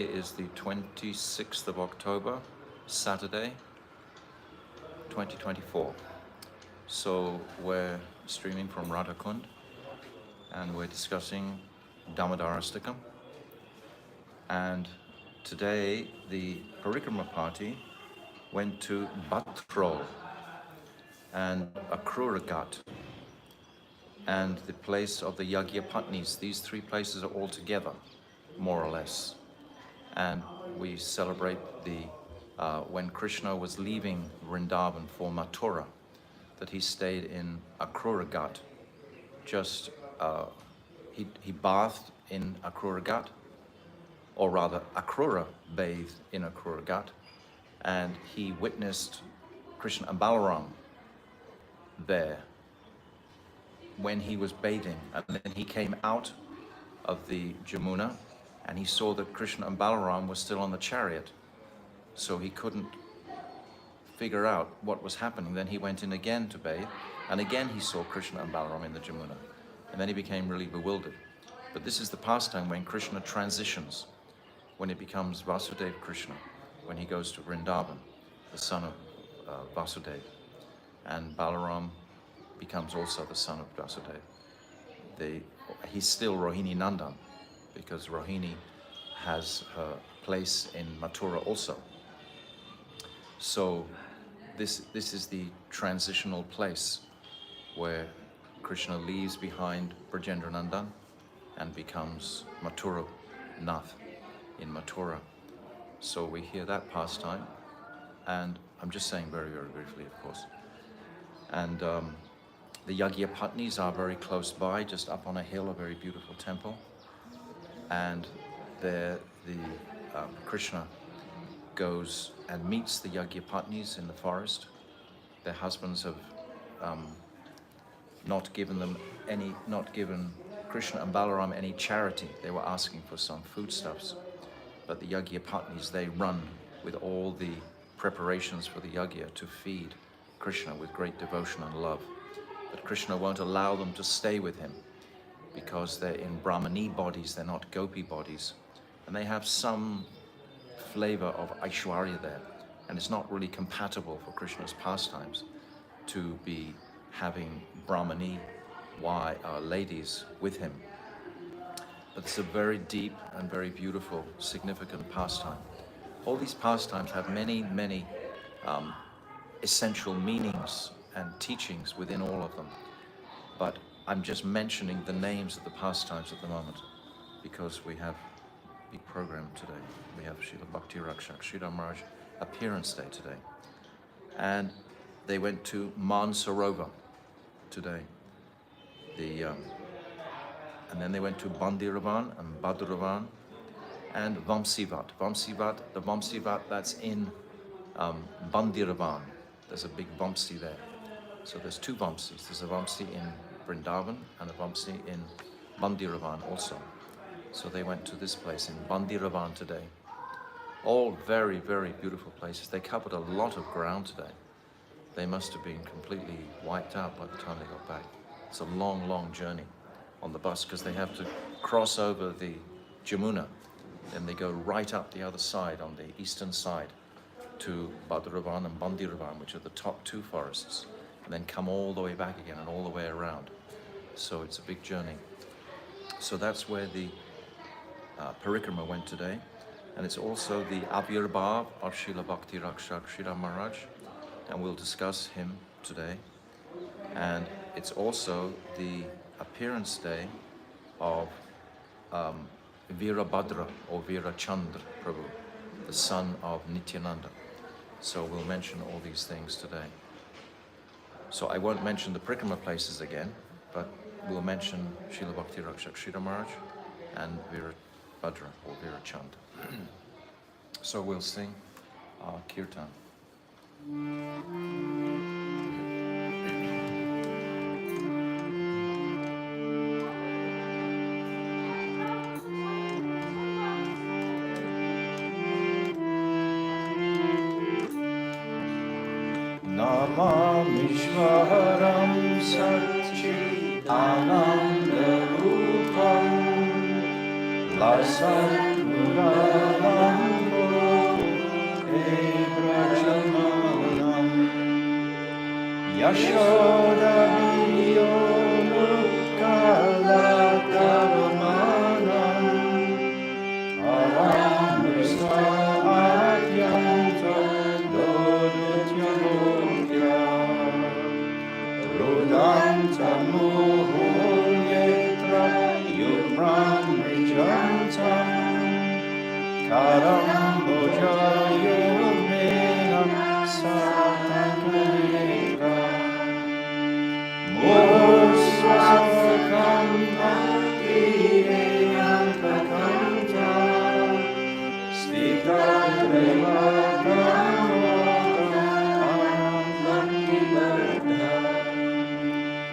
Is the 26th of October, Saturday, 2024. So we're streaming from Radhakund and we're discussing Damodarastakam. And today the Parikrama party went to Bhatrol and Akruragat and the place of the Yagya Patnis. These three places are all together, more or less. And we celebrate when Krishna was leaving Vrindavan for Mathura, that he stayed in Akruragat. He bathed in Akruragat, or rather Akrura bathed in Akruragat, and he witnessed Krishna and Balaram there when he was bathing. And then he came out of the Jamuna and he saw that Krishna and Balaram were still on the chariot. So he couldn't figure out what was happening. Then he went in again to bathe, and again he saw Krishna and Balaram in the Jamuna. And then he became really bewildered. But this is the pastime when Krishna transitions, when it becomes Vasudeva Krishna, when he goes to Vrindavan, the son of Vasudeva. And Balaram becomes also the son of Vasudeva. He's still Rohini Nandan, because Rohini has her place in Mathura also. So this is the transitional place where Krishna leaves behind Brajendra Nandan and becomes Mathura Nath in Mathura. So we hear that pastime, and I'm just saying very, very briefly, of course. And the Yagya Patnis are very close by, just up on a hill, a very beautiful temple. And there Krishna goes and meets the Yagya Patnis in the forest. Their husbands have not given Krishna and Balaram any charity. They were asking for some foodstuffs. But the Yagya Patnis, they run with all the preparations for the Yagya to feed Krishna with great devotion and love. But Krishna won't allow them to stay with him, because they're in Brahmani bodies, they're not Gopi bodies. And they have some flavor of Aishwarya there. And it's not really compatible for Krishna's pastimes to be having Brahmani ladies with him. But it's a very deep and very beautiful, significant pastime. All these pastimes have many, many essential meanings and teachings within all of them. But I'm just mentioning the names of the pastimes at the moment because we have a big program today. We have Srila Bhakti Raksak Sridhara Maharaja appearance day today. And they went to Mansarovar today. And then they went to Bandiravan and Baduravan and Vamsivat. The Vamsivat that's in Bandiravan. There's a big Vamsi there. So there's two Vamsis. There's a Vamsi in Vrindavan and a Vamsi in Bandiravan also. So they went to this place in Bandiravan today. All very, very beautiful places. They covered a lot of ground today. They must have been completely wiped out by the time they got back. It's a long, long journey on the bus because they have to cross over the Jamuna. Then they go right up the other side on the eastern side to Baduravan and Bandiravan, which are the top two forests, and then come all the way back again and all the way around. So it's a big journey. So that's where the Parikrama went today. And it's also the Avirbhava of Srila Bhakti Raksak Sridhara Maharaja, and we'll discuss him today. And it's also the appearance day of Virabhadra or Virachandra Prabhu, the son of Nityananda. So we'll mention all these things today. So I won't mention the Parikrama places again, but we'll mention Srila Bhakti Raksak Sridhara Maharaj and Virabhadra or Virachandra. So we'll sing our kirtan. Namamishvaram Satchit Ananda Rupam Lasat Murala Yashoda Viyonukkalatarumanam Aramrisa Adyanta Dodutyanokya Rudanta Muhuryetra Yumram Rijantam Karam Bojayomena Satankaleka Morsvasakam Bhakti-Yantakanta Stita-Prema Brahmota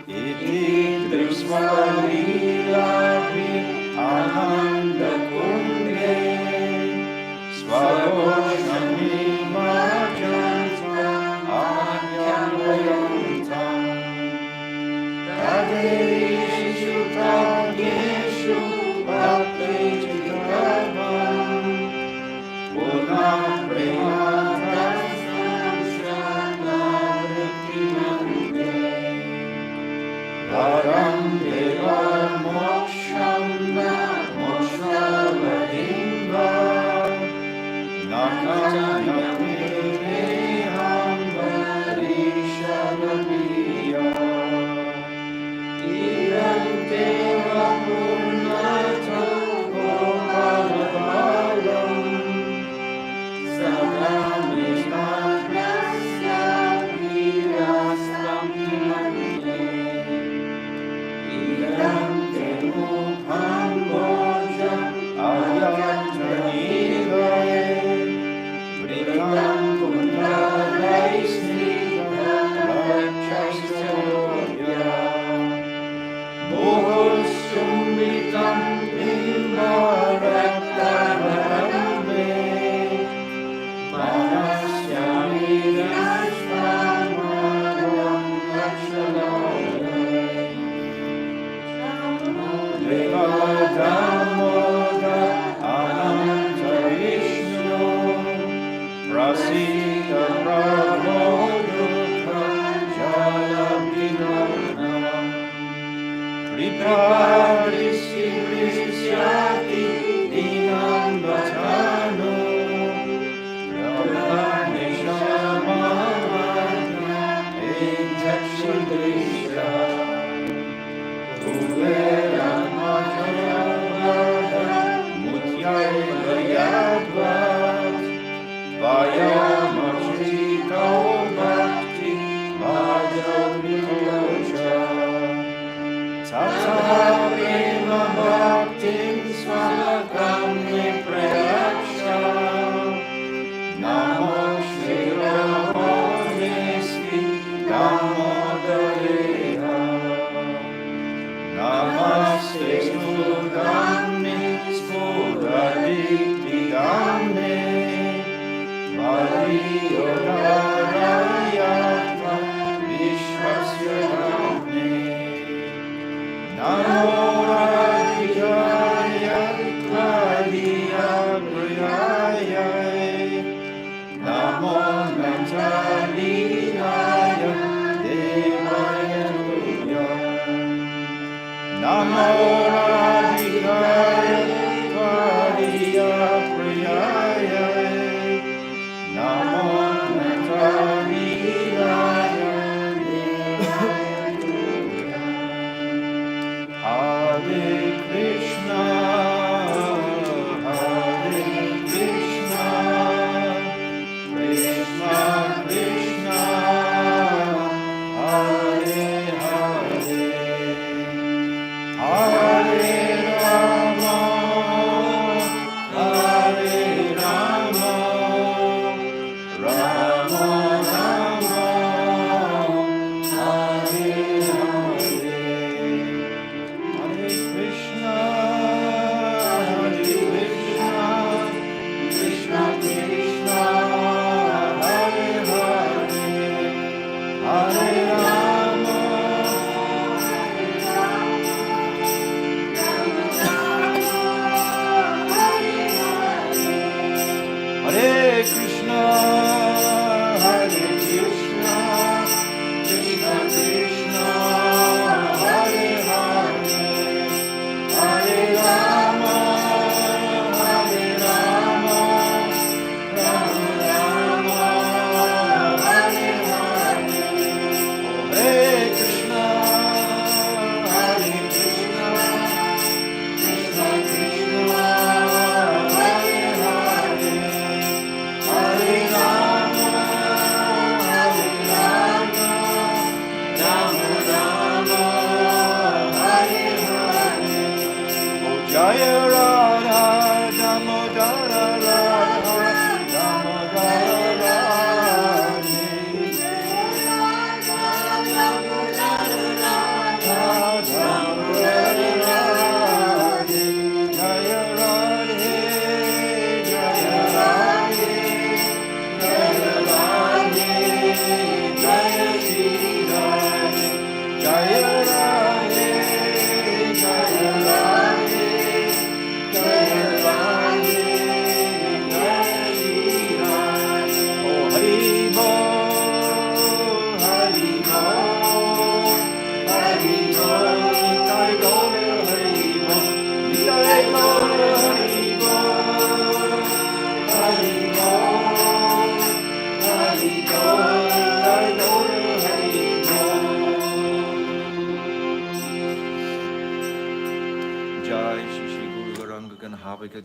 Iti Drusvalila-vi Ananda-kunde Svagoshami-majanta Anyam-vayantam Tadeishu Tanyeshu Bhakti-Chitravam Punam-prema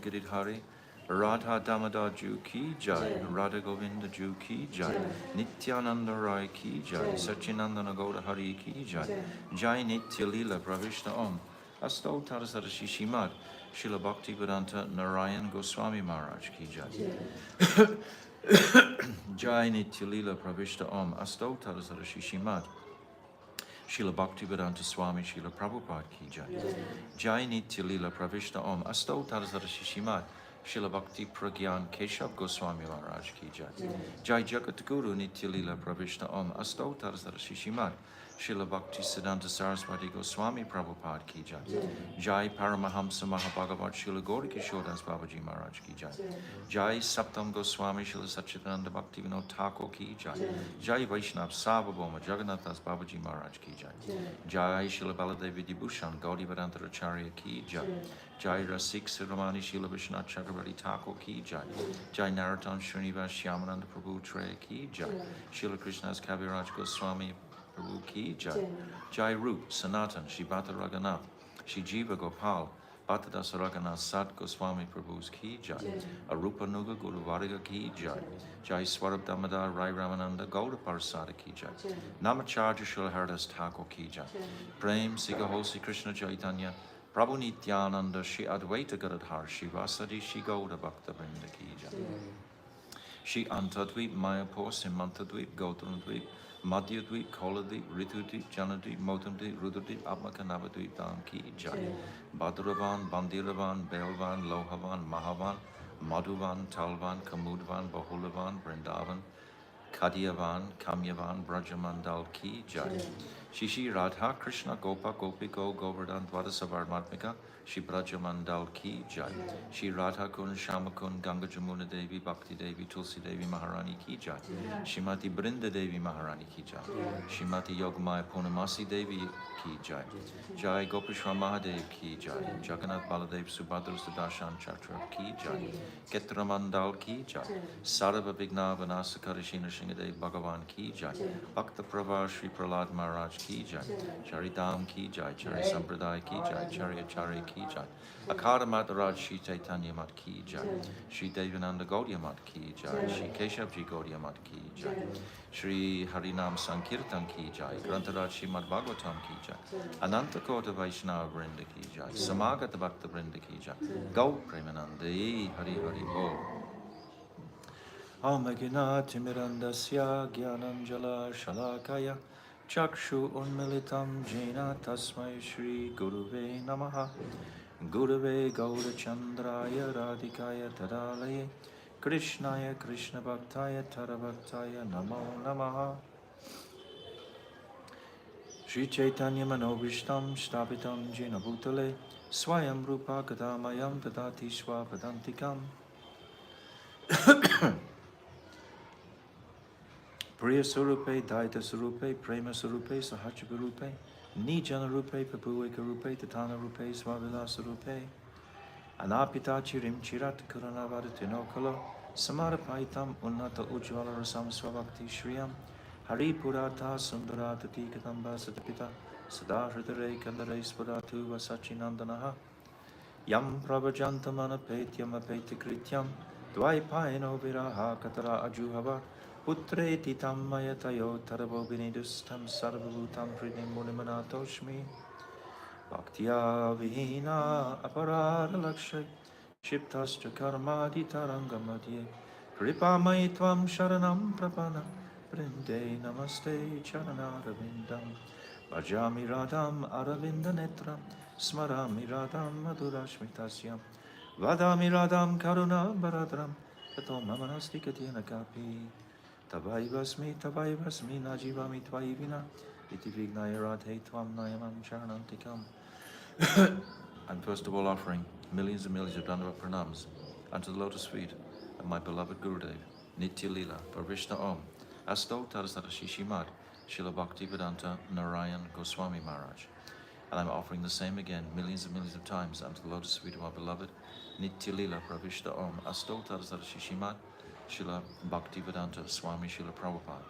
Giridhari, Radha Damodar Ju Ki Jai, Radha Govinda Ju Ki Jai, Nityananda Rai Ki Jai, Sachinandana Gauda Hari Ki Jai, Jai Nitya Lila Pravishna Om, Asto Tarasara Shishimad, Srila Bhakti Vedanta Narayan Goswami Maharaj Ki Jai. Jai Nitya Lila Pravishna Om, Asto Tarasara Shishimad, Srila Bhakti Vedanta Swami Srila Prabhupada Ki Jai. Jai Nitya Lila Pravishna Om, Asto Tarasara Shishimad, Srila Bhakti Pragyan Keshav Goswami Maharaj Ki Jai. Jai Jagat Guru Nitya Lila Pravishna Om, Asto Tarasara Shishimad, Srila Bhakti Siddhanta Saraswati Goswami Prabhupada Ki Jai. Jai Paramahamsa Mahabhagavat Srila Gaura Kishodas Babaji Maharaj Ki Jai. Jai Saptam Goswami Srila Satchidananda Bhakti Vinod Thakur Ki Jai. Jai Vaishnav Sarvabhauma Jagannath Das Babaji Maharaj Ki Jai. Jai Srila Baladevi Dibhushan Gaudi Vedanta Acharya Ki Jai. Jai Rasik Siramani Srila Vishnath Chakravarti Thakur Ki Jai. Jai Narottam Srinivas Shyamananda Prabhu Treya Ki Jai. Srila Krishna's Kaviraj Goswami Prabhu Ki Jai. Jai Roop Sanatan Shivata Raghunath Shri Jiva Gopal Bhattadasa Raghunath Sat Goswami Prabhu's Ki Jai. Arupa Nuga Guru Varga Ki Jai. Jai Swarab Damodar Rai Ramananda Gauda Parasada Ki Jai. Namacharya Srila Haridas Thakur Ki Jai. Prem Siga Hosi Krishna Chaitanya Prabhu Nityananda Shri Advaita Gadadhar Shri Vasadi Shri Gauda Bhakta Vrinda Ki Jai. Shri Antadvip Mayapur Simantadvip Gautramdvip Madhyadvip Koladvip Ritudvip Janadvip Motamdvip Rudradvip Atmakanavadvip Dham Ki Jai. Badravan Bandiravan Belvan Lohavan Mahavan Madhuvan Talvan Kamudvan Bahulavan Vrindavan Kadiyavan, Kamyavan, Brajamandal Ki Jai. Shishi Radha Krishna Gopa Gopiko Govardhan Dvadasavar Matmika Shri Brajamandal Ki Jai. Shri Radha Kun Shamakun Ganga Jamuna Devi Bhakti Devi Tulsi Devi Maharani Ki Jai. Shrimati Brinda Devi Maharani Ki Jai. Shrimati Yogamaya Purnamasi Devi Ki Jai. Jai Gopishwar Mahadev Ki Jai. Jagannath Baladev Subhadra Sudarshan Chakra Ki Jai. Ketramandal Ki Jai. Sarva Vigna Vanasakarishina Shingadev Bhagavan Ki Jai. Bhakta Prabha Shri Prahlad Maharaj Ki Jai. Charidam Ki Jai. Chari Sampradaya Ki Jai. Chari Acharya Ki Jai. Akara Maharaj Shri Chaitanya Mat Ki Jai. Shri Devananda Gaudiya Mat Ki Jai. Shri Keshavji Gaudiya Mat Ki Jai. Shri Harinam Sankirtan Ki Jai. Grantaraj Srimad Bhagavatam Ki Jai. Ananta Kota Vaishnava Vrinda Ki Jai. Samagata Bhakta Vrinda Ki Jai. Gau Premanande Hari Hari Bol. Om Aginati Mirandasya Gyananjala Shalakaya Chakshu Unmilitam Jena Tasmai Shri Guruve Namaha Gurave Gaurachandraya Radhikaya Tadalaye Krishnaya Krishna Bhaktaya Tarabhaktaya Namo Namaha Shri Chaitanya Manobhishtam Shtapitam Jena Bhutale Swayam Rupa Kadamayam Tadati Swapadantikam Priya Surupe, Daita Surupe, Prema Surupe, Sahajiva Rupe, Nijana Rupe, Papuika Rupe, Tatana Rupe, Swavila Surupe, Anapita Chirim Chirat Kuranavadatinokalo, Samarapaitam Unnata Ujvala Rasam Swabhakti Shriyam, Hari Purata Sundarata Tikatamba Satapita, Sadahridare Kandare Spadatu Vasachinandanaha, Yam Prabhajantamana Petyam Apeti Krityam, Dvaipaino Viraha Katara Ajuhava, Putre titam mayatayo tarabo binidustam sarvabhutam prinim munimanatoshmi Bhaktya vihina aparada lakshay Shiptascha karmadi tarangamadye Kripa maitvam sharanam prapana Brinde namaste charanaravindam Bhajami radham aravinda netram Smarami radham madhurashmitasyam Vadami radham karuna baradram Tato mamanasti katyana kapi Tavaivasmi najivami tvaivina iti vignaya radhe tvam nayamam charanantikam. I'm first of all offering millions and millions of Dandava pranams unto the lotus feet of my beloved Gurudev, Nitya Lila, Parvishna Om, Asto Tarasara Shishimad, Srila Bhakti Vedanta Narayan Goswami Maharaj. And I'm offering the same again millions and millions of times unto the lotus feet of my beloved Nitya Lila, Parvishna Om, Asto Tarasara Shishimad, Srila Bhakti Vedanta Swami Srila Prabhupada.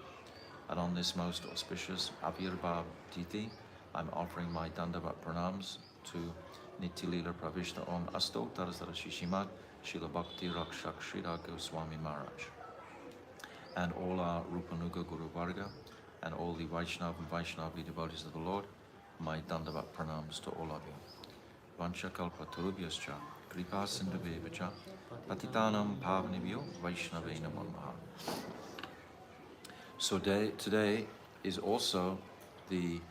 And on this most auspicious Avirbhava Tithi, I'm offering my Dandavat pranams to Nitya Lila Pravishna Om Asto Tarazara Shishimat Srila Bhakti Raksak Sridhara Maharaja. And all our Rupanuga Guru Varga and all the Vaishnava and Vaishnavi devotees of the Lord, my Dandavat pranams to all of you. Vancha kalpa turubhyascha, kripa sindhuvevacha, patitanam pavanibhyo Vaishnavena Namaha. So today is also the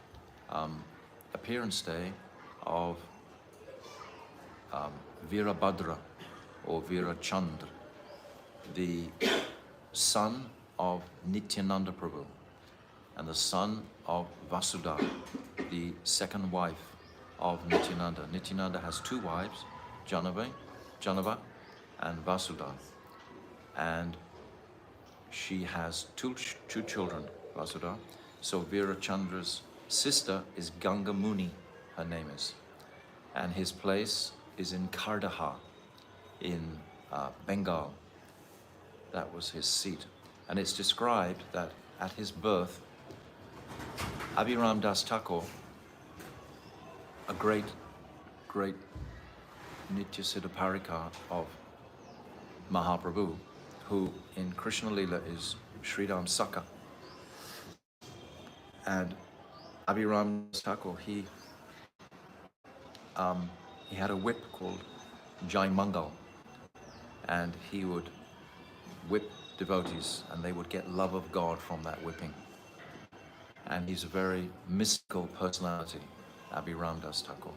appearance day of Virabhadra or Virachandra, the son of Nityananda Prabhu and the son of Vasudha, the second wife of Nityananda. Nityananda has two wives, Janava and Vasudha, and she has two children, Vasudha. So Virachandra's sister is Ganga Muni, her name is, and his place is in Kardaha in Bengal. That was his seat. And it's described that at his birth, Abhiram Das Thakur, a great Nitya Siddha Parikar of Mahaprabhu, who in Krishna Lila is Sridham Saka. And Abhiram Das Thakur, he had a whip called Jai Mangal, and he would whip devotees and they would get love of God from that whipping. And he's a very mystical personality, Abhiram Das Thakur.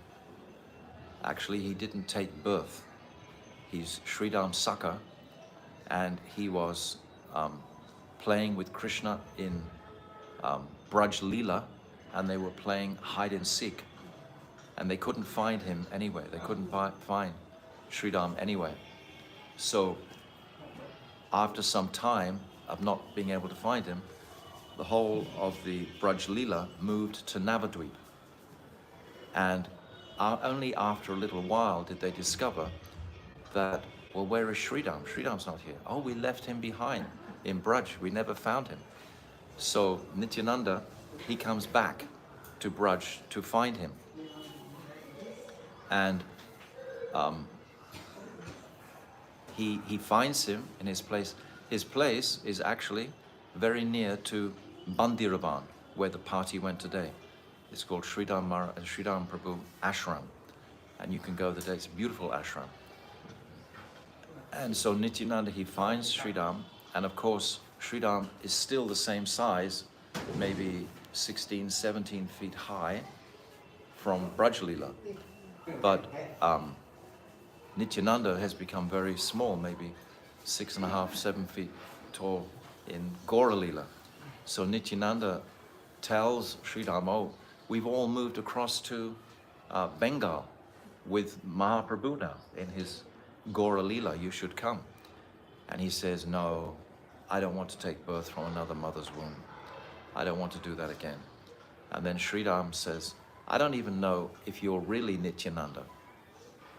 Actually, he didn't take birth. He's Sridham Saka, and he was playing with Krishna in Braj Leela, and they were playing hide and seek. And they couldn't find him anyway. They couldn't find Sridham anyway. So after some time of not being able to find him, the whole of the Braj Leela moved to Navadvip. And only after a little while did they discover that, well, where is Sridham? Sridham's not here. Oh, we left him behind in Braj. We never found him. So Nityananda, he comes back to Braj to find him. And he finds him in his place. His place is actually very near to Bandiravan, where the party went today. It's called Sridham Prabhu Ashram. And you can go there. It's a beautiful ashram. And so Nityananda, he finds Sridham, and of course, Sridham is still the same size, maybe 16, 17 feet high from Braj Leela. But Nityananda has become very small, maybe 6.5, 7 feet tall in Gaura Leela. So Nityananda tells Sridham, oh, we've all moved across to Bengal with Mahaprabhu now in his Gaura Leela, you should come. And he says, no, I don't want to take birth from another mother's womb. I don't want to do that again. And then Sridham says, I don't even know if you're really Nityananda.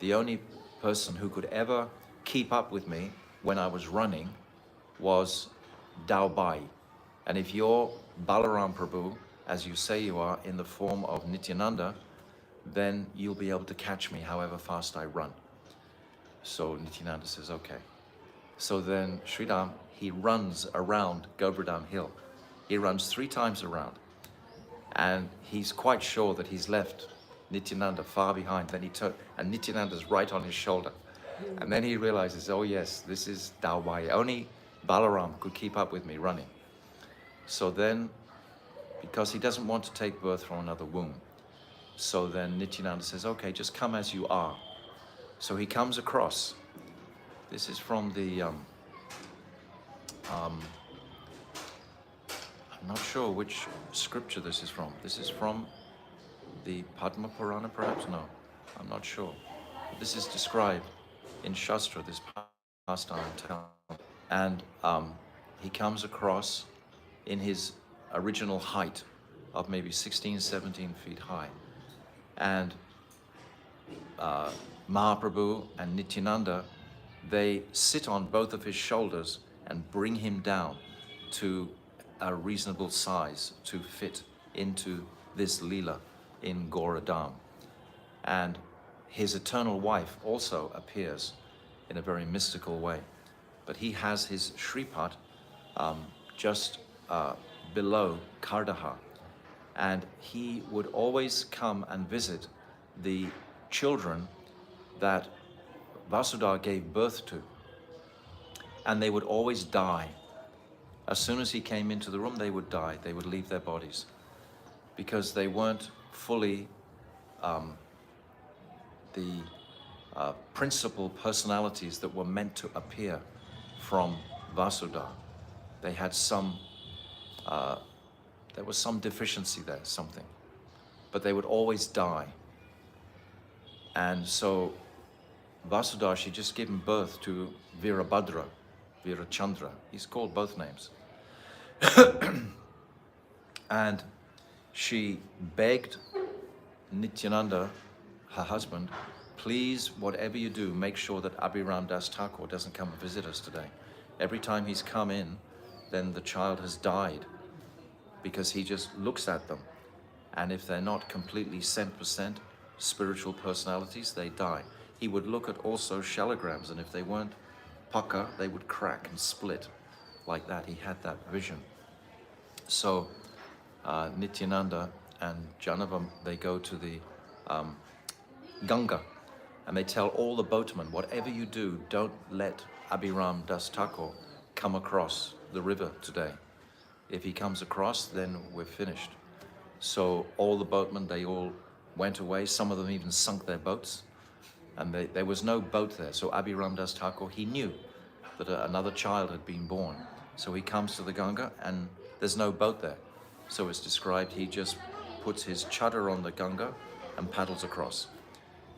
The only person who could ever keep up with me when I was running was Daubai. And if you're Balaram Prabhu, as you say you are, in the form of Nityananda, then you'll be able to catch me however fast I run. So Nityananda says, okay. So then Sridham, he runs around Govardhan Hill. He runs 3 times around. And he's quite sure that he's left Nityananda far behind. Then he turned, and Nityananda's right on his shoulder. And then he realizes, oh yes, this is Daubai. Only Balaram could keep up with me running. So then, because he doesn't want to take birth from another womb, so then Nityananda says, okay, just come as you are. So he comes across. This is from the, I'm not sure which scripture this is from. This is from the Padma Purana, perhaps? No, I'm not sure. But this is described in Shastra, this pastime. And he comes across in his original height of maybe 16, 17 feet high. And Mahaprabhu and Nityananda, they sit on both of his shoulders and bring him down to a reasonable size to fit into this Leela in Gauradham. And his eternal wife also appears in a very mystical way. But he has his Shripad just below Kardaha. And he would always come and visit the children that Vasudha gave birth to. And they would always die. As soon as he came into the room, they would die. They would leave their bodies because they weren't fully the principal personalities that were meant to appear from Vasudha. They had some, there was some deficiency there, something. But they would always die. And so Vasudha, she just given birth to Virabhadra, Virachandra. He's called both names. And she begged Nityananda, her husband, please, whatever you do, make sure that Abhiram Das Thakur doesn't come and visit us today. Every time he's come in, then the child has died because he just looks at them. And if they're not completely 100% spiritual personalities, they die. He would look at also shellograms, and if they weren't pucka, they would crack and split like that. He had that vision. So Nityananda and Janavam, they go to the Ganga, and they tell all the boatmen, whatever you do, don't let Abhiram Das Thakur come across the river today. If he comes across, then we're finished. So all the boatmen, they all went away. Some of them even sunk their boats, and there was no boat there. So Abhiram Das Thakur, he knew that another child had been born. So he comes to the Ganga, and there's no boat there. So it's described, he just puts his chadar on the Ganga and paddles across.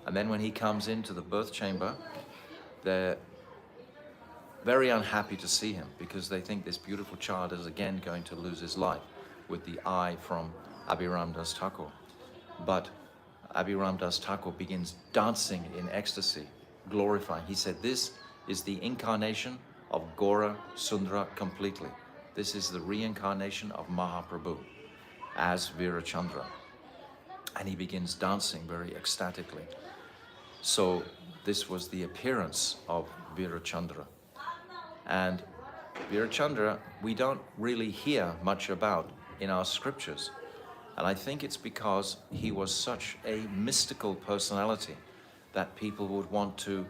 And then when he comes into the birth chamber, they're very unhappy to see him because they think this beautiful child is again going to lose his life with the eye from Abhiram Das Thakur. But Abhiram Das Thakur begins dancing in ecstasy, glorifying. He said, this is the incarnation of Gaura Sundara completely. This is the reincarnation of Mahaprabhu as Virachandra. And he begins dancing very ecstatically. So this was the appearance of Virachandra. And Virachandra, we don't really hear much about in our scriptures. And I think it's because he was such a mystical personality that people would want to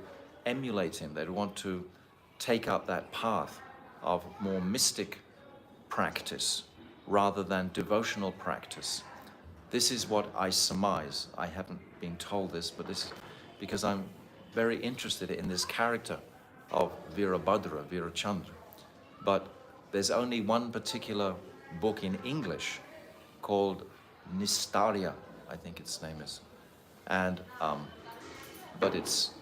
emulate him. They'd want to take up that path of more mystic practice rather than devotional practice. This is what I surmise. I haven't been told this, but this is because I'm very interested in this character of Virabhadra, Virachandra. But there's only one particular book in English called Nistarya, I think its name is. And but it's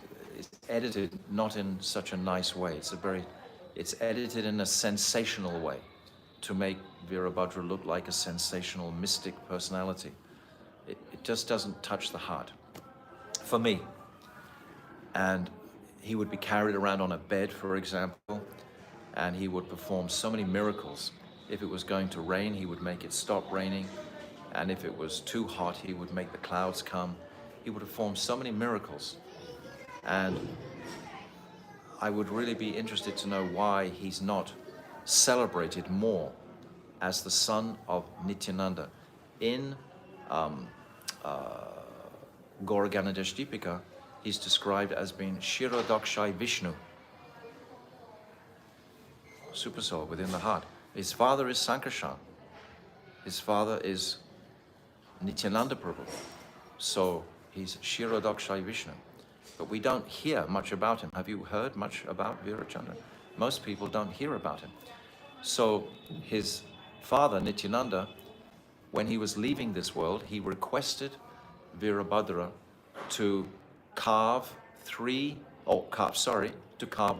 edited not in such a nice way. It's edited in a sensational way to make Virabhadra look like a sensational mystic personality. It just doesn't touch the heart for me. And he would be carried around on a bed, for example, and he would perform so many miracles. If it was going to rain, he would make it stop raining. And if it was too hot, he would make the clouds come. He would perform so many miracles. And I would really be interested to know why he's not celebrated more as the son of Nityananda. In Gaura Ganadhesh Deepika, he's described as being Shirodakshai Vishnu, super soul within the heart. His father is Sankarshan. His father is Nityananda Prabhu. So he's Shirodakshai Vishnu. But we don't hear much about him. Have you heard much about Virachandra? Most people don't hear about him. So his father, Nityananda, when he was leaving this world, he requested Virabhadra to carve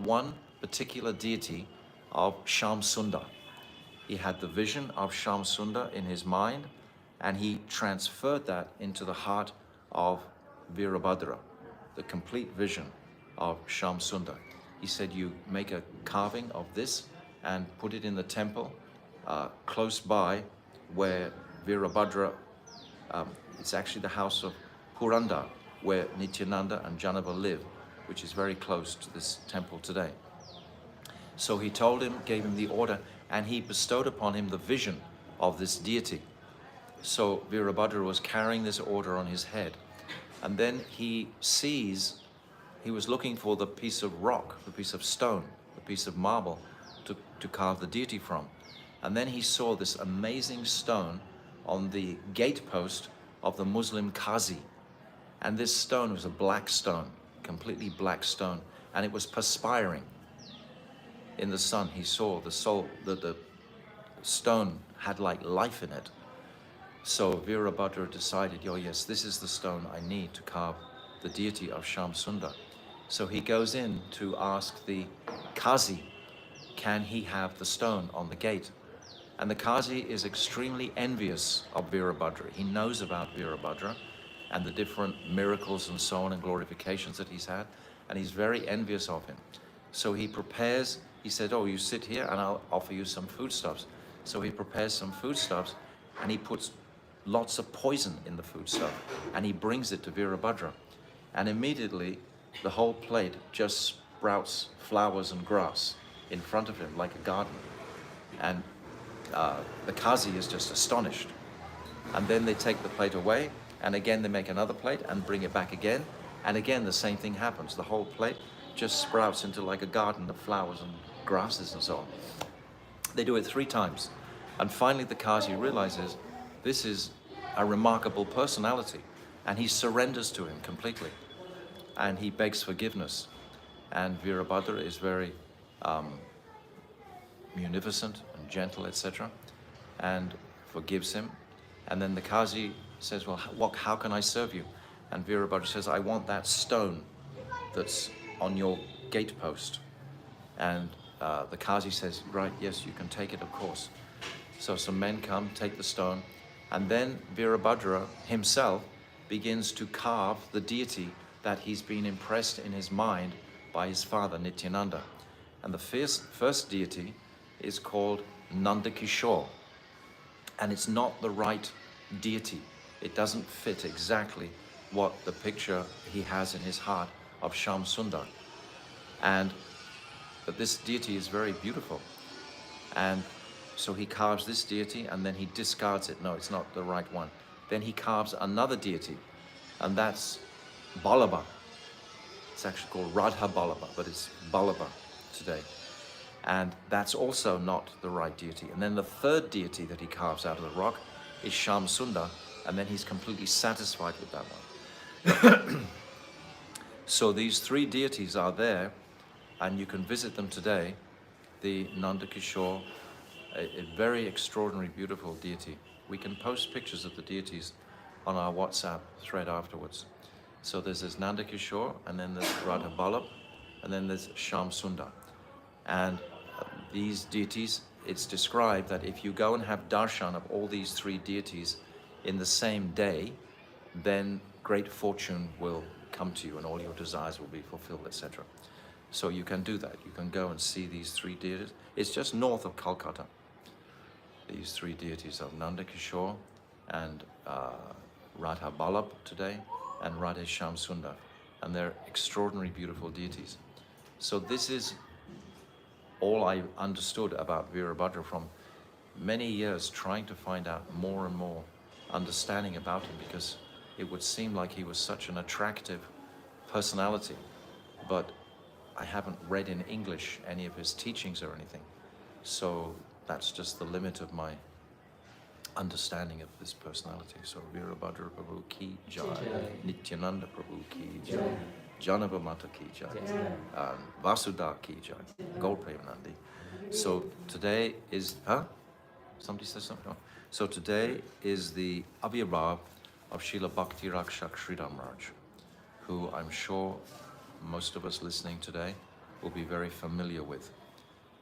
one particular deity of Sham Sundar. He had the vision of Sham Sundar in his mind, and he transferred that into the heart of Virabhadra, the complete vision of Sham Sundar. He said, you make a carving of this and put it in the temple close by where Virabhadra, it's actually the house of Purandar. where Nityananda and Janava live, which is very close to this temple today. So he told him, gave him the order, and he bestowed upon him the vision of this deity. So Virabhadra was carrying this order on his head. And then he sees, he was looking for the piece of rock, the piece of stone, the piece of marble to carve the deity from. And then he saw this amazing stone on the gatepost of the Muslim Qazi. And this stone was a black stone, completely black stone, and it was perspiring. In the sun, he saw the stone had like life in it. So Virabhadra decided, oh yes, this is the stone I need to carve the deity of Shyam Sundar. So he goes in to ask the Qazi, can he have the stone on the gate? And the Qazi is extremely envious of Virabhadra. He knows about Virabhadra and the different miracles and so on and glorifications that he's had, and he's very envious of him. So he prepares, he said, oh, you sit here and I'll offer you some foodstuffs. So he prepares some foodstuffs and he puts lots of poison in the foodstuff and he brings it to Virabhadra. And immediately the whole plate just sprouts flowers and grass in front of him like a garden. And the Qazi is just astonished. And then they take the plate away, and again they make another plate and bring it back again. And again the same thing happens. The whole plate just sprouts into like a garden of flowers and grasses and so on. They do it 3 times. And finally the Qazi realizes this is a remarkable personality. And he surrenders to him completely. And he begs forgiveness. And Virabhadra is very munificent and gentle, etc. and forgives him. And then the Qazi says, well, how can I serve you? And Virabhadra says, I want that stone that's on your gatepost. And the Qazi says, right, yes, you can take it, of course. So some men come, take the stone, and then Virabhadra himself begins to carve the deity that he's been impressed in his mind by his father, Nityananda. And the first deity is called Nanda Kishore. And it's not the right deity. It doesn't fit exactly what the picture he has in his heart of Shyam Sundar. But this deity is very beautiful. And so he carves this deity and then he discards it. No, it's not the right one. Then he carves another deity, and that's Ballabha. It's actually called Radha Ballabha, but it's Ballabha today. And that's also not the right deity. And then the third deity that he carves out of the rock is Shyam Sundar, and then he's completely satisfied with that one. So these 3 deities are there, and you can visit them today. The Nanda Kishore, a very extraordinary, beautiful deity. We can post pictures of the deities on our WhatsApp thread afterwards. So there's this Nanda Kishore, and then there's Radha Ballabha, and then there's Shyam Sundar. And these deities, it's described that if you go and have darshan of all these 3 deities in the same day, then great fortune will come to you and all your desires will be fulfilled, etc. So you can do that. You can go and see these 3 deities. It's just north of Calcutta. These 3 deities of Nanda Kishore and Radha Ballabha today and Radha Shyam Sundar. And they're extraordinary, beautiful deities. So this is all I understood about Virabhadra from many years trying to find out more and more understanding about him, because it would seem like he was such an attractive personality, but I haven't read in English any of his teachings or anything. So that's just the limit of my understanding of this personality. So Virabhadra Prabhu ki jai, Nityananda Prabhu ki jai, Janava Mata ki jai, Vasudha ki jai, Gaur Premanandi. So today is, Somebody says something? No. So today is the Avirbhava of Srila Bhakti Raksak Sridhara Maharaja, who I'm sure most of us listening today will be very familiar with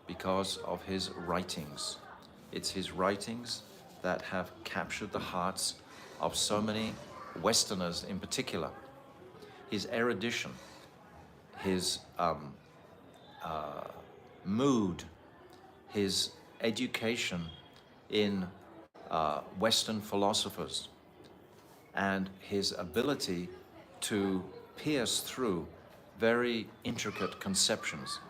because of his writings. It's his writings that have captured the hearts of so many Westerners in particular. His erudition, his mood, his education in Western philosophers, and his ability to pierce through very intricate conceptions.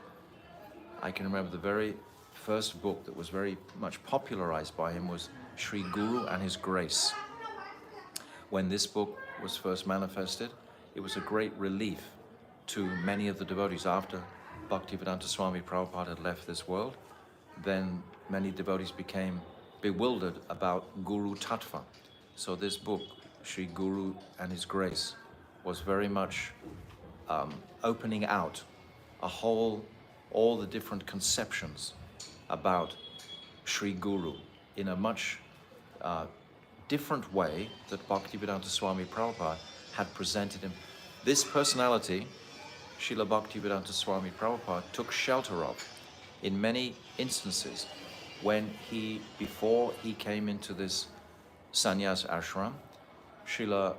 I can remember the very first book that was very much popularized by him was Sri Guru and His Grace. When this book was first manifested, it was a great relief to many of the devotees. After Bhaktivedanta Swami Prabhupada had left this world, then many devotees became bewildered about Guru Tattva. So this book, Sri Guru and His Grace, was very much opening out all the different conceptions about Sri Guru in a much different way that Bhaktivedanta Swami Prabhupada had presented him. This personality, Srila Bhaktivedanta Swami Prabhupada, took shelter of in many instances when before he came into this sannyas ashram. Srila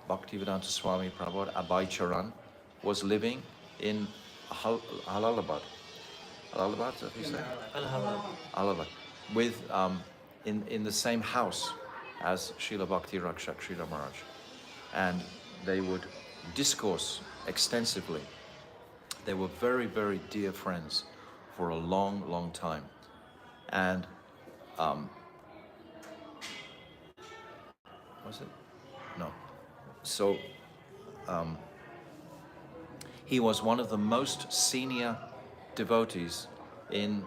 Bhaktivedanta Swami Prabhupada, Abhay Charan, was living in Allahabad. Allahabad, is that what you say? Allahabad. With, in the same house as Srila Bhakti Raksak Sridhara Maharaja. And they would discourse extensively. They were very, very dear friends for a long, long time. And was it? No. So he was one of the most senior devotees in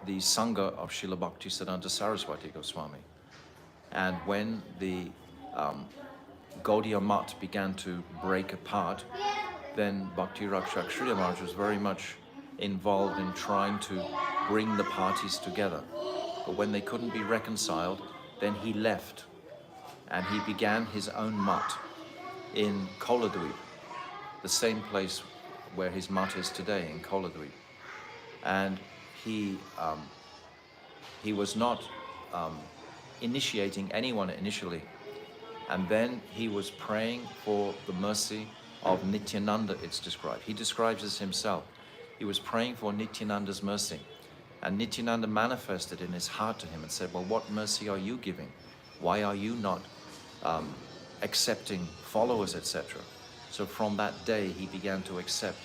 the Sangha of Srila Bhaktisiddhanta Saraswati Goswami. And when the Gaudiya Mat began to break apart, then Bhakti Raksak Sridhara Maharaja was very much involved in trying to bring the parties together. But when they couldn't be reconciled, then he left and he began his own mat in Koladweep, the same place where his mat is today, in Koladweep. And he was not initiating anyone initially. And then he was praying for the mercy of Nityananda, it's described. He describes this himself. He was praying for Nityananda's mercy. And Nityananda manifested in his heart to him and said, well, what mercy are you giving? Why are you not accepting followers, etc.? So from that day, he began to accept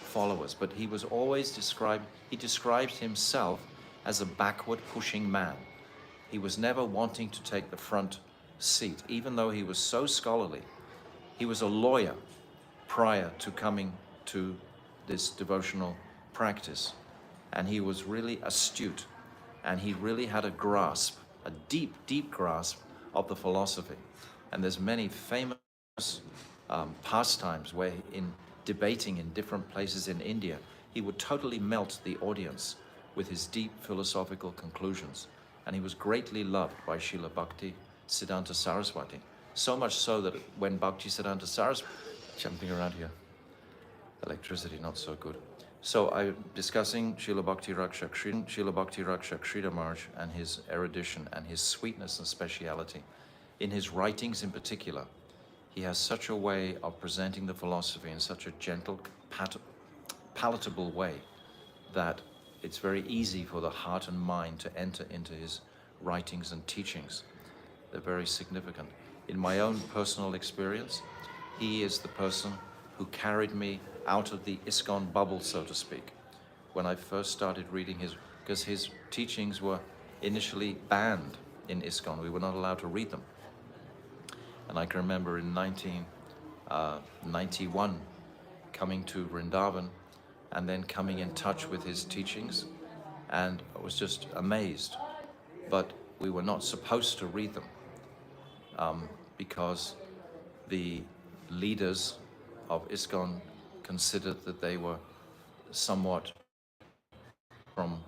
followers. But he was always he described himself as a backward pushing man. He was never wanting to take the front seat, even though he was so scholarly. He was a lawyer prior to coming to this devotional practice. And he was really astute. And he really had a grasp, a deep, deep grasp of the philosophy. And there's many famous pastimes where in debating in different places in India, he would totally melt the audience with his deep philosophical conclusions. And he was greatly loved by Srila Bhakti Siddhanta Saraswati. So much so that when Bhakti Siddhanta Saraswati, jumping around here, electricity not so good. So I'm discussing Srila Bhakti Raksak Sridhara Maharaja and his erudition and his sweetness and speciality. In his writings in particular, he has such a way of presenting the philosophy in such a gentle, palatable way that it's very easy for the heart and mind to enter into his writings and teachings. They're very significant. In my own personal experience, he is the person who carried me out of the ISKCON bubble, so to speak. When I first started reading because his teachings were initially banned in ISKCON. We were not allowed to read them. And I can remember in 1991 coming to Vrindavan and then coming in touch with his teachings, and I was just amazed. But we were not supposed to read them because the leaders of ISKCON considered that they were somewhat from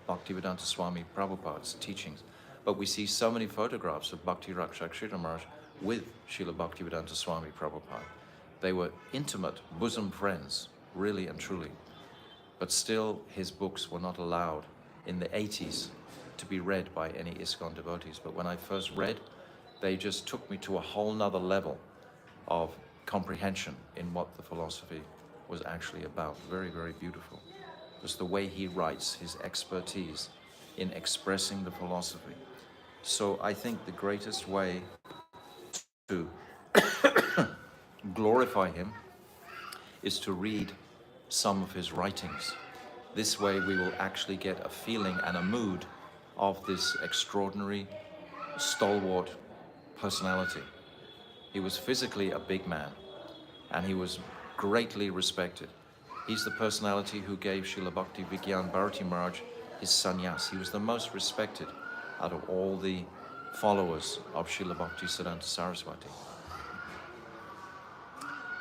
Bhaktivedanta Swami Prabhupada's teachings. But we see so many photographs of Bhakti Raksak Sridhara Maharaja with Srila Bhaktivedanta Swami Prabhupada. They were intimate, bosom friends, really and truly. But still, his books were not allowed in the 80s to be read by any ISKCON devotees. But when I first read, they just took me to a whole nother level of comprehension in what the philosophy was actually about. Very, very beautiful. Just the way he writes, his expertise in expressing the philosophy. So I think the greatest way to glorify him is to read some of his writings. This way we will actually get a feeling and a mood of this extraordinary, stalwart personality. He was physically a big man, and he was greatly respected. He's the personality who gave Srila Bhakti Vigyan Bharati Maharaj his sannyas. He was the most respected out of all the followers of Srila Bhakti Siddhanta Saraswati.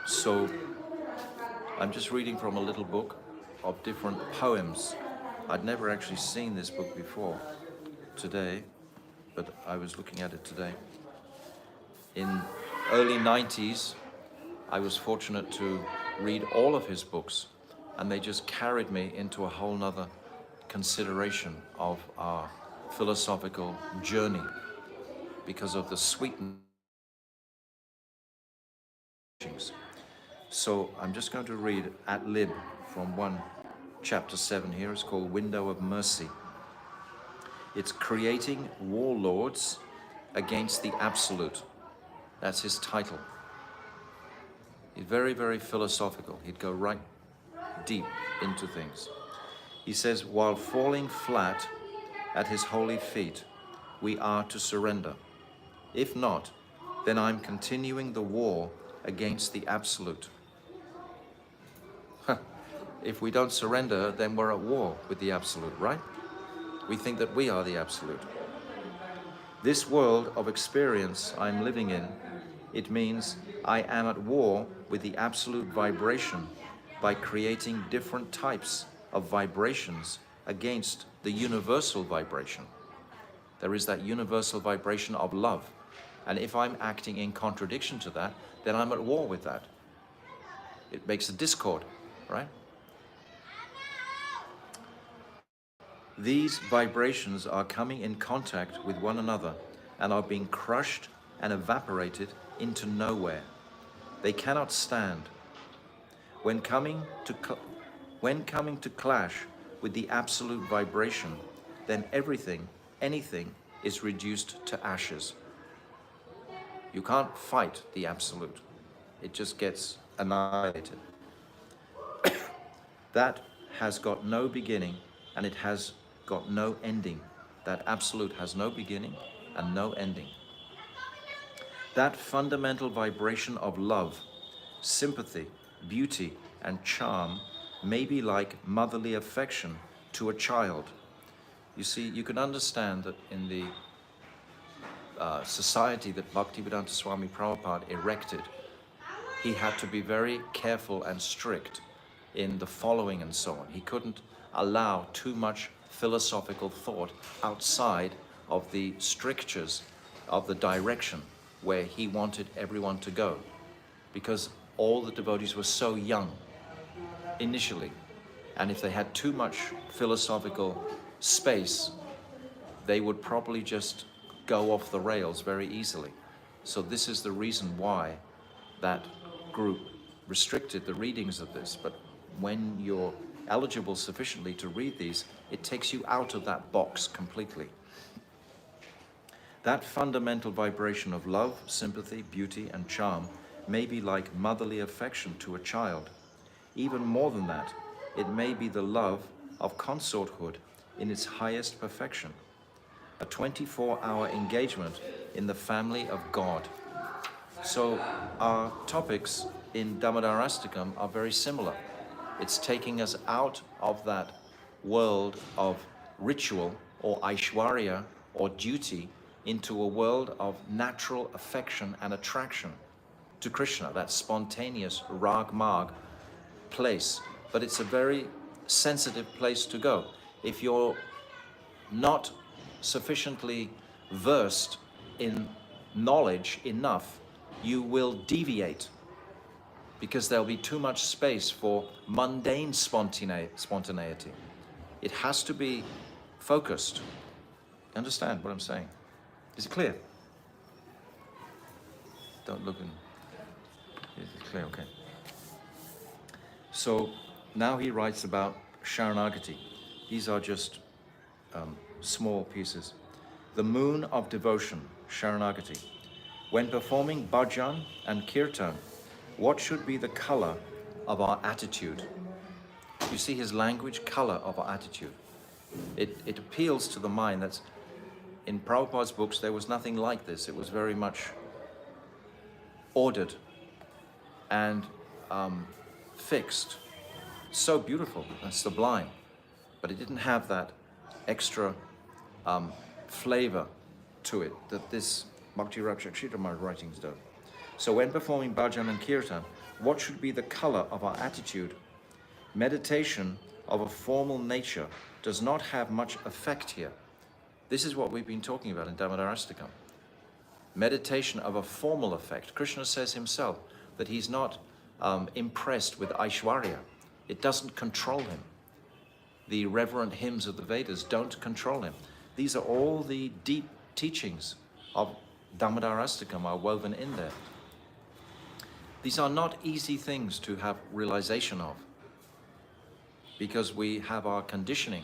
So I'm just reading from a little book of different poems. I'd never actually seen this book before today, but I was looking at it today. In early 90s, I was fortunate to read all of his books, and they just carried me into a whole nother consideration of our philosophical journey because of the sweetness. So I'm just going to read ad lib from chapter 7 here. It's called Window of Mercy. It's creating warlords against the absolute. That's his title. He's very, very philosophical. He'd go right deep into things. He says, while falling flat at his holy feet, we are to surrender. If not, then I'm continuing the war against the absolute. If we don't surrender, then we're at war with the absolute, right? We think that we are the absolute. This world of experience I'm living in, it means I am at war with the absolute vibration by creating different types of vibrations against the universal vibration. There is that universal vibration of love. And if I'm acting in contradiction to that, then I'm at war with that. It makes a discord, right? These vibrations are coming in contact with one another and are being crushed and evaporated into nowhere. They cannot stand. When coming to clash with the absolute vibration, then anything is reduced to ashes. You can't fight the absolute. It just gets annihilated. That has got no beginning and it has got no ending. That absolute has no beginning and no ending. That fundamental vibration of love, sympathy, beauty, and charm may be like motherly affection to a child. You see, you can understand that in the society that Bhaktivedanta Swami Prabhupada erected, he had to be very careful and strict in the following and so on. He couldn't allow too much philosophical thought outside of the strictures of the direction where he wanted everyone to go, because all the devotees were so young initially, and if they had too much philosophical space, they would probably just go off the rails very easily. So this is the reason why that group restricted the readings of this. But when you're eligible sufficiently to read these, it takes you out of that box completely. That fundamental vibration of love, sympathy, beauty, and charm may be like motherly affection to a child. Even more than that, it may be the love of consorthood in its highest perfection, a 24-hour engagement in the family of God. So our topics in Damodarastakam are very similar. It's taking us out of that world of ritual or Aishwarya or duty into a world of natural affection and attraction to Krishna, that spontaneous rag marg place. But it's a very sensitive place to go. If you're not sufficiently versed in knowledge enough, you will deviate, because there'll be too much space for mundane spontaneity. It has to be focused. Understand what I'm saying? Is it clear? Don't look in. Is it clear? Okay. So now he writes about Sharanagati. These are just small pieces. The moon of devotion, Sharanagati. When performing bhajan and kirtan, what should be the color of our attitude? You see his language, color of our attitude. It appeals to the mind. That's in Prabhupada's books, there was nothing like this. It was very much ordered and fixed. So beautiful and sublime, but it didn't have that extra flavor to it that this Bhakti Raksak Sridhara Maharaja writings do. So when performing bhajan and kirtan, what should be the color of our attitude? Meditation of a formal nature does not have much effect here. This is what we've been talking about in Damodarastakam. Meditation of a formal effect. Krishna says himself that he's not impressed with Aishwarya. It doesn't control him. The reverent hymns of the Vedas don't control him. These are all the deep teachings of Damodarastakam are woven in there. These are not easy things to have realization of, because we have our conditioning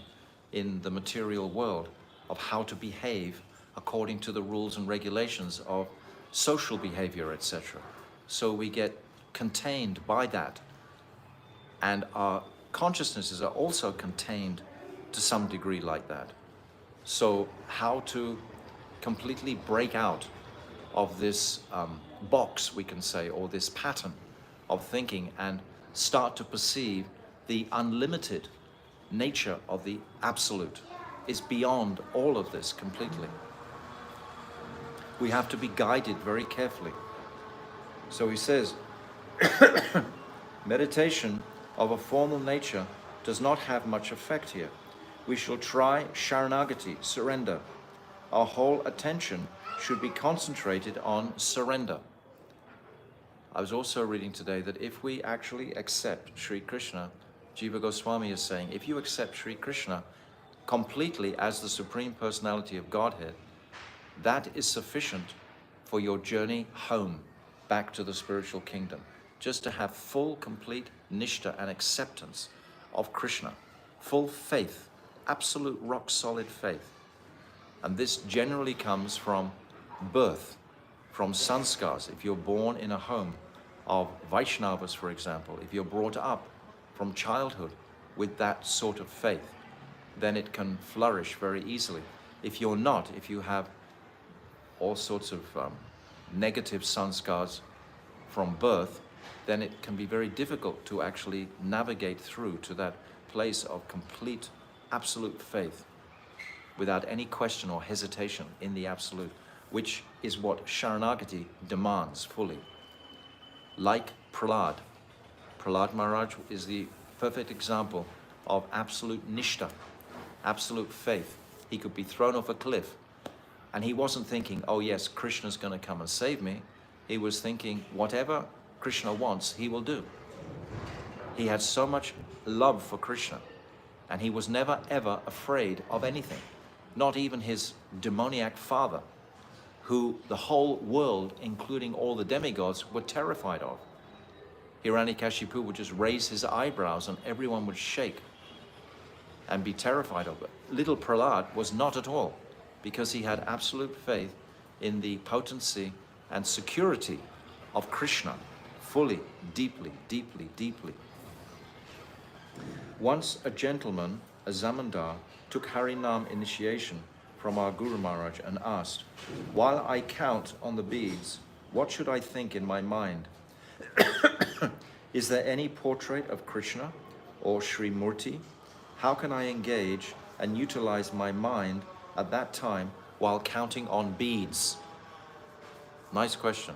in the material world of how to behave according to the rules and regulations of social behavior, etc. So we get contained by that, and our consciousnesses are also contained to some degree like that. So how to completely break out of this box, we can say, or this pattern of thinking, and start to perceive the unlimited nature of the Absolute is beyond all of this completely. We have to be guided very carefully. So he says, meditation of a formal nature does not have much effect here. We shall try Sharanagati, surrender. Our whole attention should be concentrated on surrender. I was also reading today that if we actually accept Sri Krishna, Jiva Goswami is saying, if you accept Sri Krishna completely as the Supreme Personality of Godhead, that is sufficient for your journey home, back to the spiritual kingdom. Just to have full, complete nishta and acceptance of Krishna, full faith, absolute rock-solid faith. And this generally comes from birth, from sanskars. If you're born in a home of Vaishnavas, for example, if you're brought up from childhood with that sort of faith, then it can flourish very easily. If you're not, if you have all sorts of negative sanskars from birth, then it can be very difficult to actually navigate through to that place of complete, absolute faith without any question or hesitation in the Absolute, which is what Sharanagati demands fully. Like Prahlad. Prahlad Maharaj is the perfect example of absolute nishta, absolute faith. He could be thrown off a cliff, and he wasn't thinking, oh yes, Krishna's going to come and save me. He was thinking, whatever Krishna wants, he will do. He had so much love for Krishna, and he was never ever afraid of anything, not even his demoniac father, who the whole world, including all the demigods, were terrified of. Hiranyakashipu would just raise his eyebrows and everyone would shake and be terrified of it. Little Prahlad was not at all, because he had absolute faith in the potency and security of Krishna, fully, deeply, deeply, deeply. Once a gentleman, a zamindar, took Harinam initiation from our Guru Maharaj and asked, while I count on the beads, what should I think in my mind? Is there any portrait of Krishna or Sri Murti? How can I engage and utilize my mind at that time while counting on beads? Nice question.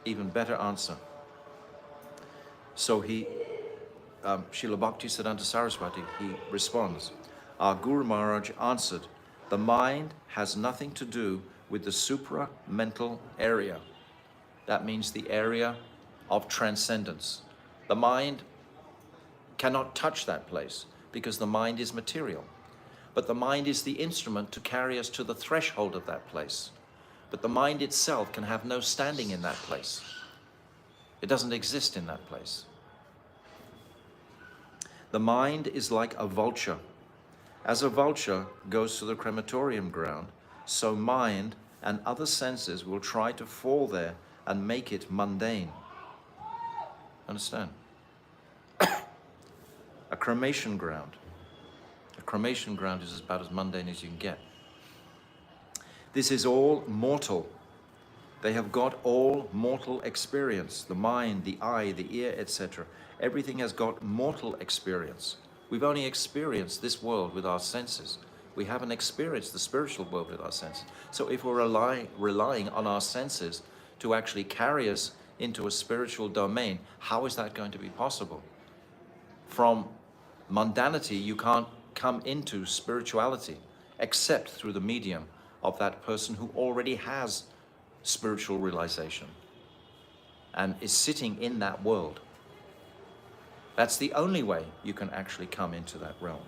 Even better answer. So Srila Bhakti Siddhanta Saraswati, he responds, our Guru Maharaj answered, the mind has nothing to do with the supra-mental area. That means the area of transcendence. The mind cannot touch that place because the mind is material. But the mind is the instrument to carry us to the threshold of that place. But the mind itself can have no standing in that place. It doesn't exist in that place. The mind is like a vulture. As a vulture goes to the crematorium ground, so mind and other senses will try to fall there and make it mundane. Understand? A cremation ground. A cremation ground is about as mundane as you can get. This is all mortal. They have got all mortal experience. The mind, the eye, the ear, etc. Everything has got mortal experience. We've only experienced this world with our senses. We haven't experienced the spiritual world with our senses. So if we're relying on our senses to actually carry us into a spiritual domain, how is that going to be possible? From mundanity, you can't come into spirituality except through the medium of that person who already has spiritual realization and is sitting in that world. That's the only way you can actually come into that realm.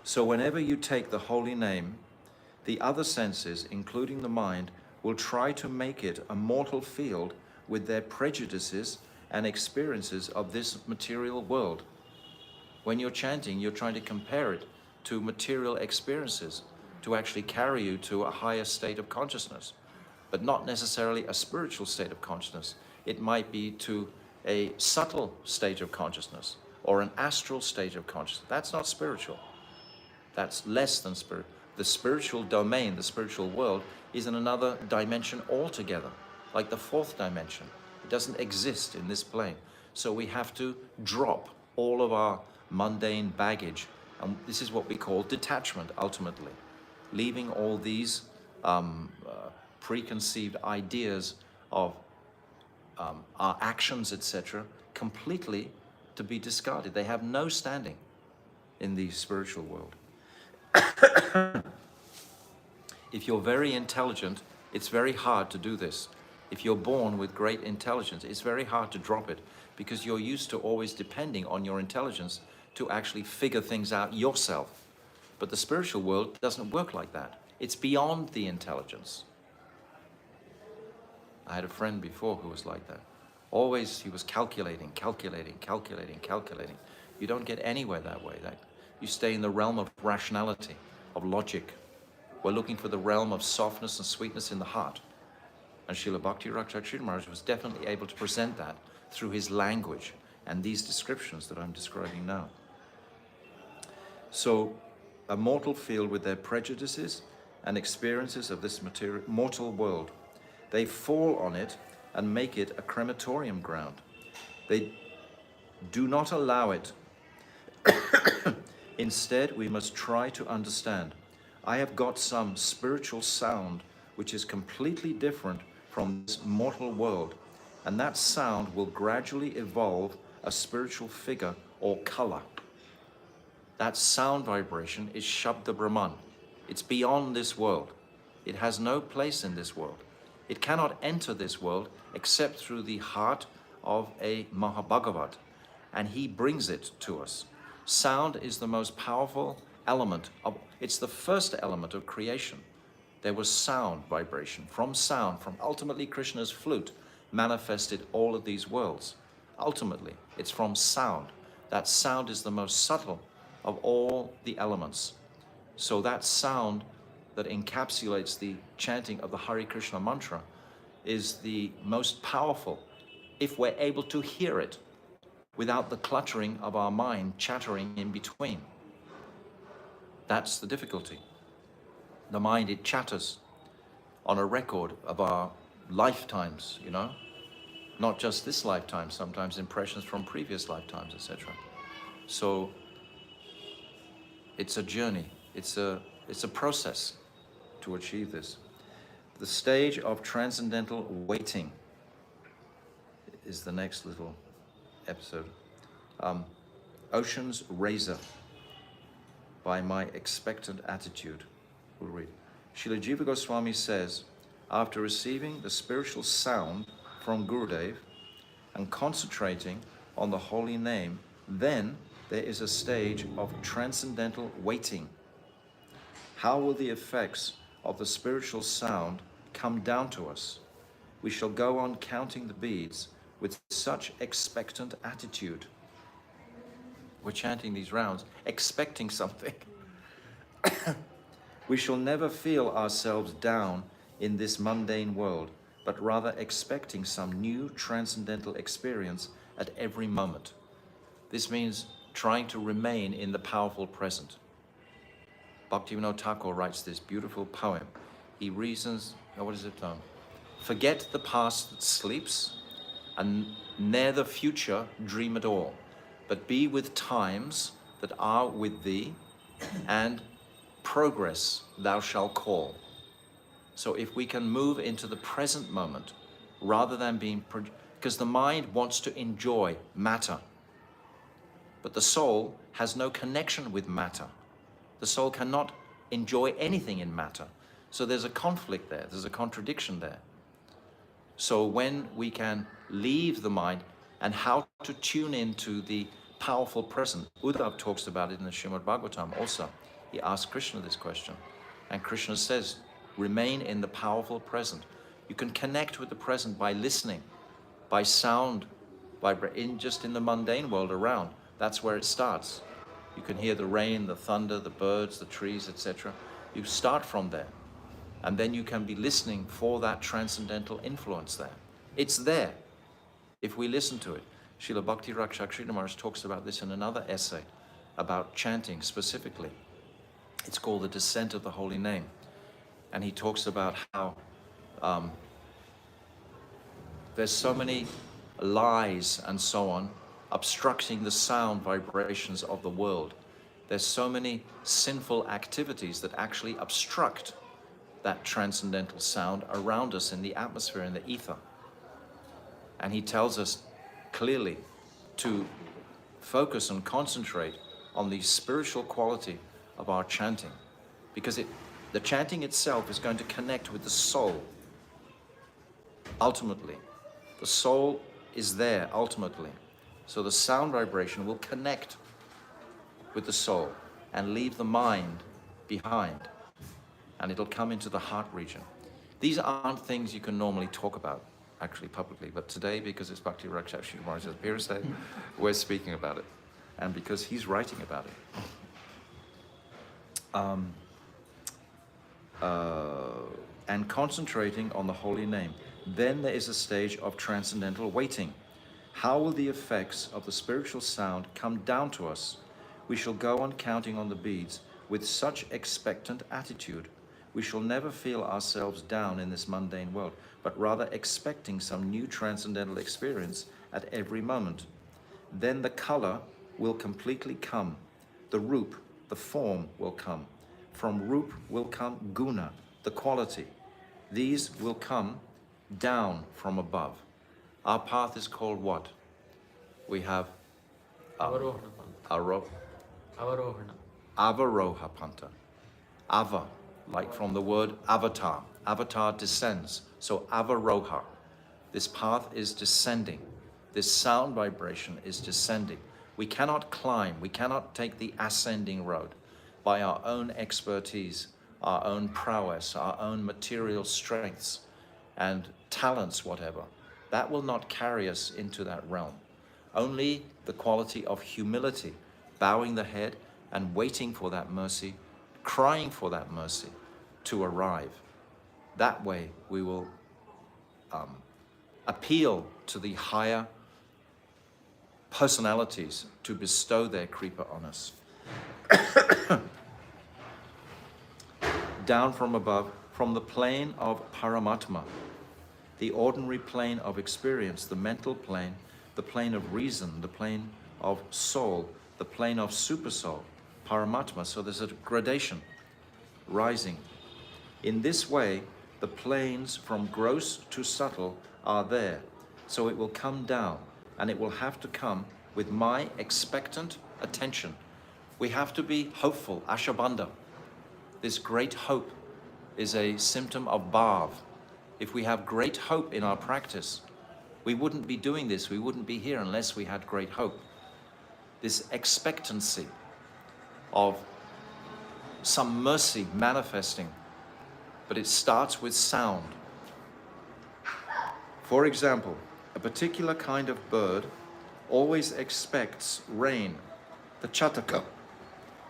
So whenever you take the holy name, the other senses, including the mind, will try to make it a mortal field with their prejudices and experiences of this material world. When you're chanting, you're trying to compare it to material experiences to actually carry you to a higher state of consciousness, but not necessarily a spiritual state of consciousness. It might be to a subtle state of consciousness or an astral state of consciousness. That's not spiritual. That's less than spirit. The spiritual domain, the spiritual world, is in another dimension altogether, like the fourth dimension. It doesn't exist in this plane. So we have to drop all of our mundane baggage. And this is what we call detachment, ultimately. Leaving all these preconceived ideas of our actions, etc., completely to be discarded. They have no standing in the spiritual world. If you're very intelligent, it's very hard to do this. If you're born with great intelligence, it's very hard to drop it because you're used to always depending on your intelligence to actually figure things out yourself. But the spiritual world doesn't work like that. It's beyond the intelligence. I had a friend before who was like that. Always he was calculating. You don't get anywhere that way. You stay in the realm of rationality, of logic. We're looking for the realm of softness and sweetness in the heart. And Srila Bhakti Raksak Sridhara Maharaja was definitely able to present that through his language and these descriptions that I'm describing now. So, a mortal field with their prejudices and experiences of this mortal world. They fall on it and make it a crematorium ground. They do not allow it. Instead, we must try to understand. I have got some spiritual sound which is completely different from this mortal world, and that sound will gradually evolve a spiritual figure or color. That sound vibration is Shabda Brahman. It's beyond this world. It has no place in this world. It cannot enter this world except through the heart of a Mahabhagavat, and he brings it to us. Sound is the most powerful element it's the first element of creation. There was sound vibration. From sound, from ultimately Krishna's flute, manifested all of these worlds. Ultimately, it's from sound. That sound is the most subtle of all the elements. So that sound that encapsulates the chanting of the Hare Krishna mantra is the most powerful if we're able to hear it without the cluttering of our mind chattering in between. That's the difficulty. The mind, it chatters on a record of our lifetimes, you know, not just this lifetime, sometimes impressions from previous lifetimes, etc. So it's a journey, it's a process to achieve this. The stage of transcendental waiting is the next little episode. Ocean's Razor, by my expectant attitude. We'll read. Srila Jiva Goswami says, after receiving the spiritual sound from Gurudev and concentrating on the holy name, then there is a stage of transcendental waiting. How will the effects of the spiritual sound come down to us? We shall go on counting the beads with such expectant attitude. We're chanting these rounds, expecting something. We shall never feel ourselves down in this mundane world, but rather expecting some new transcendental experience at every moment. This means trying to remain in the powerful present. Bhaktivinoda Thakur writes this beautiful poem. He reasons, what is it? Forget the past that sleeps, and ne'er the future dream at all, but be with times that are with thee, and progress thou shalt call. So if we can move into the present moment, rather than being, because the mind wants to enjoy matter, but the soul has no connection with matter. The soul cannot enjoy anything in matter. So there's a conflict there, there's a contradiction there. So when we can leave the mind and how to tune into the powerful present, Uddhav talks about it in the Srimad Bhagavatam also. He asked Krishna this question, and Krishna says, remain in the powerful present. You can connect with the present by listening, by sound, just in the mundane world around. That's where it starts. You can hear the rain, the thunder, the birds, the trees, etc. You start from there. And then you can be listening for that transcendental influence there. It's there, if we listen to it. Srila Bhakti Raksak Sridhara Maharaja talks about this in another essay, about chanting specifically. It's called The Descent of the Holy Name. And he talks about how there's so many lies and so on obstructing the sound vibrations of the world. There's so many sinful activities that actually obstruct that transcendental sound around us in the atmosphere, in the ether. And he tells us clearly to focus and concentrate on the spiritual quality of our chanting, because the chanting itself is going to connect with the soul. Ultimately, the soul is there ultimately. So the sound vibration will connect with the soul and leave the mind behind, and it'll come into the heart region. These aren't things you can normally talk about actually publicly, but today, because it's Bhakti Raksak Sridhara Maharaja's birthday, we're speaking about it, and because he's writing about it. And concentrating on the holy name. Then there is a stage of transcendental waiting. How will the effects of the spiritual sound come down to us? We shall go on counting on the beads with such expectant attitude. We shall never feel ourselves down in this mundane world, but rather expecting some new transcendental experience at every moment. Then the color will completely come. The roop, the form will come. From roop will come guna, the quality. These will come down from above. Our path is called what? We have Avaroha Panta. Ava, like from the word avatar. Avatar descends. So Avaroha. This path is descending. This sound vibration is descending. We cannot climb. We cannot take the ascending road by our own expertise, our own prowess, our own material strengths and talents, whatever. That will not carry us into that realm. Only the quality of humility, bowing the head and waiting for that mercy, crying for that mercy to arrive. That way we will appeal to the higher personalities to bestow their kripa on us. Down from above, from the plane of Paramatma, the ordinary plane of experience, the mental plane, the plane of reason, the plane of soul, the plane of supersoul, Paramatma. So there's a gradation rising. In this way, the planes from gross to subtle are there. So it will come down, and it will have to come with my expectant attention. We have to be hopeful, ashabandha. This great hope is a symptom of bhav. If we have great hope in our practice, we wouldn't be doing this, we wouldn't be here unless we had great hope. This expectancy of some mercy manifesting, but it starts with sound. For example, a particular kind of bird always expects rain, the chataka.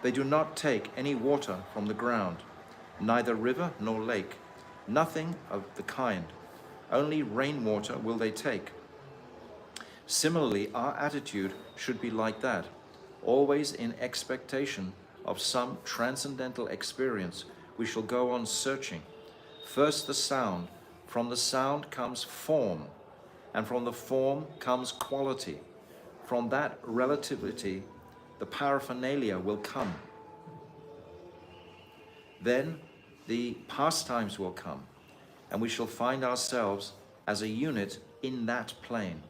They do not take any water from the ground, neither river nor lake, nothing of the kind. Only rainwater will they take. Similarly, our attitude should be like that, always in expectation of some transcendental experience. We shall go on searching. First the sound, from the sound comes form, and from the form comes quality. From that relativity, the paraphernalia will come. Then the pastimes will come, and we shall find ourselves as a unit in that plane.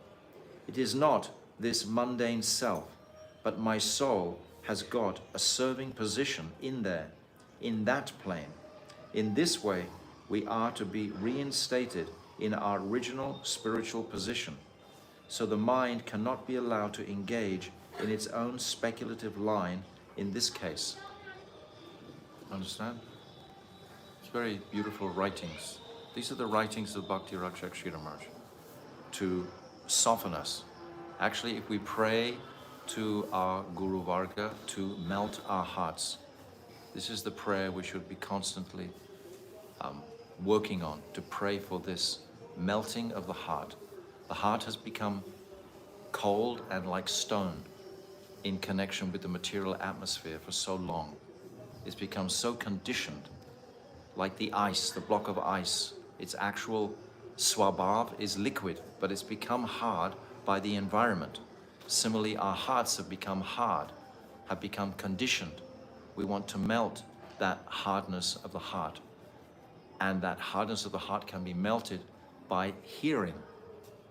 It is not this mundane self, but my soul has got a serving position in there, in that plane. In this way, we are to be reinstated in our original spiritual position. So the mind cannot be allowed to engage in its own speculative line in this case. Understand? It's very beautiful writings. These are the writings of Bhakti Raksak Sridhara Maharaja to soften us. Actually, if we pray to our Guru Varga to melt our hearts, this is the prayer we should be constantly working on, to pray for this melting of the heart. The heart has become cold and like stone in connection with the material atmosphere for so long. It's become so conditioned, like the ice, the block of ice. Its actual swabhav is liquid, but it's become hard by the environment. Similarly, our hearts have become hard, have become conditioned. We want to melt that hardness of the heart. And that hardness of the heart can be melted by hearing.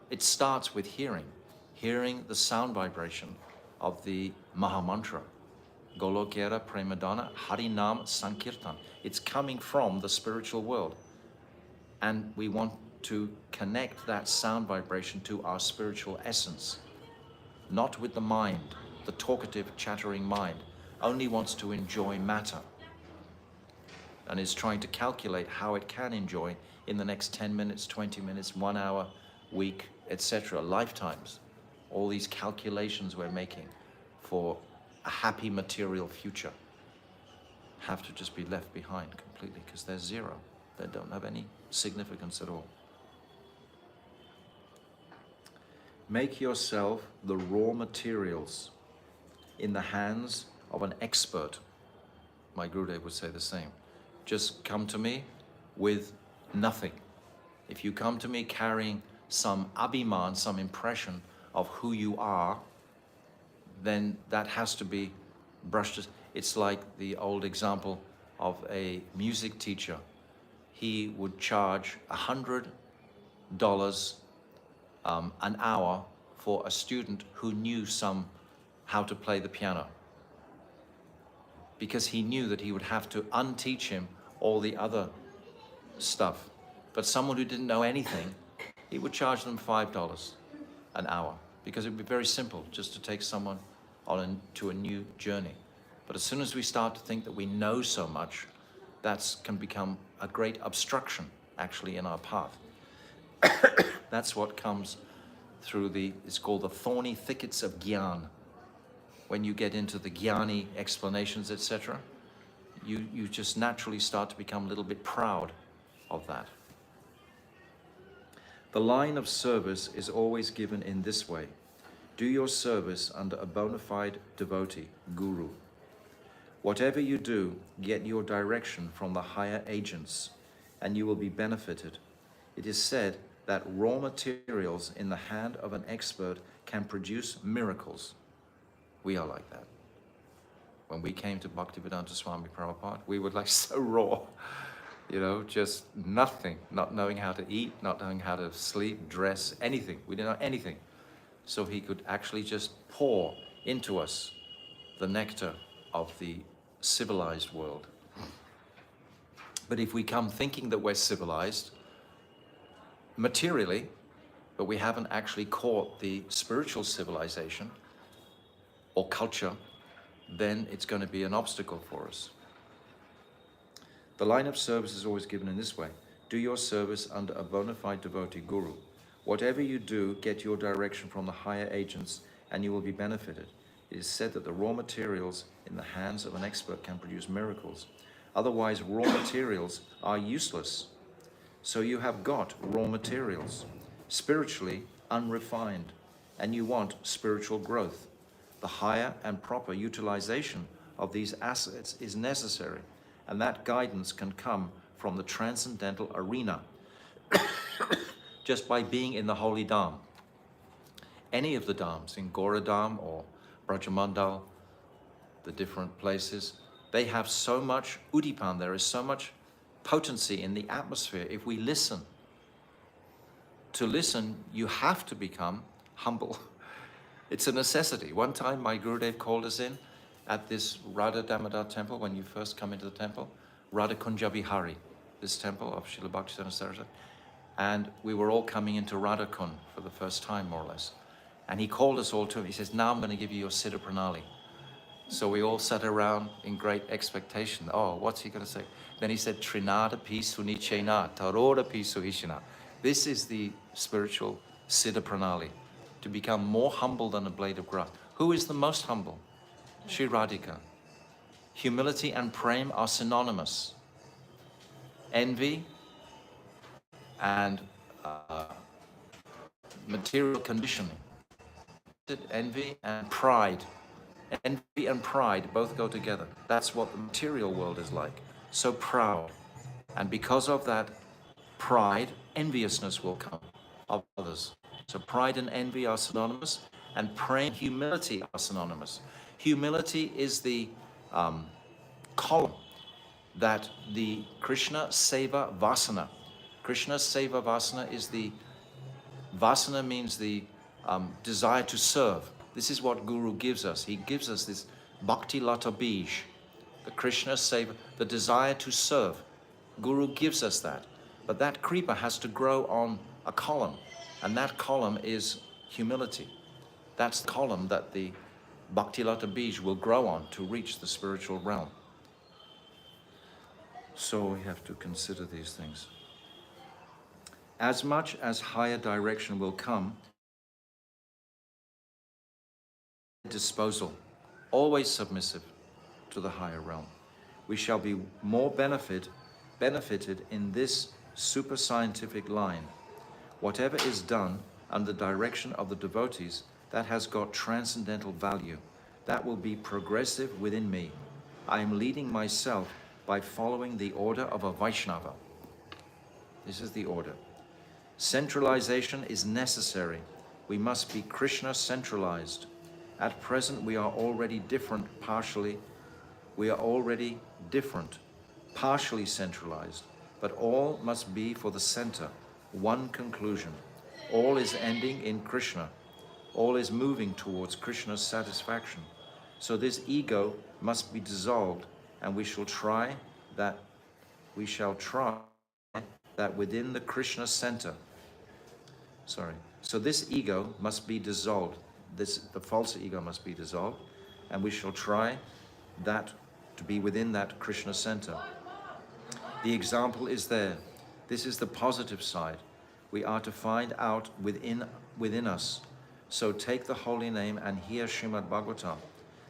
It starts with hearing the sound vibration of the Mahamantra. Golokera Premadana Harinam Sankirtan. It's coming from the spiritual world. And we want to connect that sound vibration to our spiritual essence. Not with the mind, the talkative, chattering mind, only wants to enjoy matter and is trying to calculate how it can enjoy in the next 10 minutes, 20 minutes, 1 hour, week, etc., lifetimes. All these calculations we're making for a happy material future have to just be left behind completely because they're zero. They don't have any significance at all. Make yourself the raw materials in the hands of an expert. My Gurudev would say the same. Just come to me with nothing. If you come to me carrying some abhiman, some impression of who you are, then that has to be brushed. It's like the old example of a music teacher. He would charge $100 an hour for a student who knew how to play the piano, because he knew that he would have to unteach him all the other stuff. But someone who didn't know anything, he would charge them $5 an hour, because it would be very simple just to take someone to a new journey. But as soon as we start to think that we know so much, that can become a great obstruction actually in our path. That's what comes through it's called the thorny thickets of Gyan. When you get into the Gyani explanations, etc., you just naturally start to become a little bit proud of that. The line of service is always given in this way. Do your service under a bona fide devotee, Guru. Whatever you do, get your direction from the higher agents, and you will be benefited. It is said that raw materials in the hand of an expert can produce miracles. We are like that. When we came to Bhaktivedanta Swami Prabhupada, we were like so raw, just nothing, not knowing how to eat, not knowing how to sleep, dress, anything. We didn't know anything. So he could actually just pour into us the nectar of the civilized world. But if we come thinking that we're civilized materially, but we haven't actually caught the spiritual civilization or culture, then it's going to be an obstacle for us. The line of service is always given in this way. Do your service under a bona fide devotee Guru. Whatever you do, get your direction from the higher agents and you will be benefited. It is said that the raw materials in the hands of an expert can produce miracles. Otherwise, raw materials are useless. So you have got raw materials, spiritually unrefined, and you want spiritual growth. The higher and proper utilization of these assets is necessary, and that guidance can come from the transcendental arena just by being in the holy Dham. Any of the Dhams, in Goradham or Brajamandal, the different places, they have so much udipan, there is so much potency in the atmosphere. If we listen, to listen, you have to become humble. It's a necessity. One time my Gurudev called us in at this Radha Damodar temple, when you first come into the temple, Radha Kunja Vihari, this temple of Srila Bhakti Raksak, and we were all coming into Radha Kun for the first time, more or less. And he called us all to him. He says, now I'm going to give you your Siddha Pranali. So we all sat around in great expectation. Oh, what's he going to say? Then he said, Trinada pi sunichena, taroda pi suhishana. This is the spiritual Siddha Pranali, to become more humble than a blade of grass. Who is the most humble? Shri Radhika. Humility and prem are synonymous. Envy and material conditioning. Envy and pride. Envy and pride both go together. That's what the material world is like. So proud. And because of that pride, enviousness will come of others. So pride and envy are synonymous, and praying humility are synonymous. Humility is the column that the Krishna Seva Vasana. Krishna Seva Vasana is the, Vasana means the desire to serve. This is what Guru gives us. He gives us this Bhakti Lata Bij, the Krishna Seva, the desire to serve. Guru gives us that. But that creeper has to grow on a column, and that column is humility. That's the column that the Bhakti Lata Bij will grow on to reach the spiritual realm. So we have to consider these things. As much as higher direction will come, disposal, always submissive to the higher realm, we shall be more benefited in this super scientific line. Whatever is done under the direction of the devotees, that has got transcendental value. That will be progressive within me. I am leading myself by following the order of a Vaishnava. This is the order. Centralization is necessary. We must be Krishna centralized. At present, we are already different partially. We are already different, partially centralized, but all must be for the center, one conclusion. All is ending in Krishna. All is moving towards Krishna's satisfaction. So this ego must be dissolved, and we shall try that within the Krishna center. So this ego must be dissolved. The false ego must be dissolved, and we shall try that to be within that Krishna center. The example is there. This is the positive side. We are to find out within us. So take the holy name and hear Srimad Bhagavatam.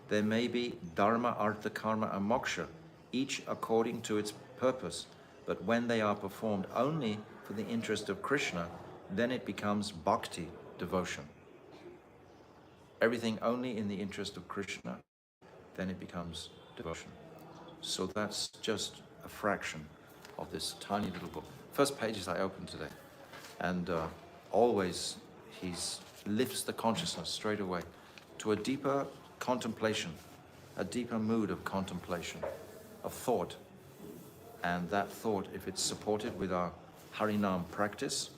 There may be dharma, artha, karma, and moksha, each according to its purpose. But when they are performed only for the interest of Krishna, then it becomes bhakti, devotion. Everything only in the interest of Krishna, then it becomes devotion. So that's just a fraction of this tiny little book. First pages I opened today. And always he lifts the consciousness straight away to a deeper contemplation, a deeper mood of contemplation, of thought. And that thought, if it's supported with our Harinam practice,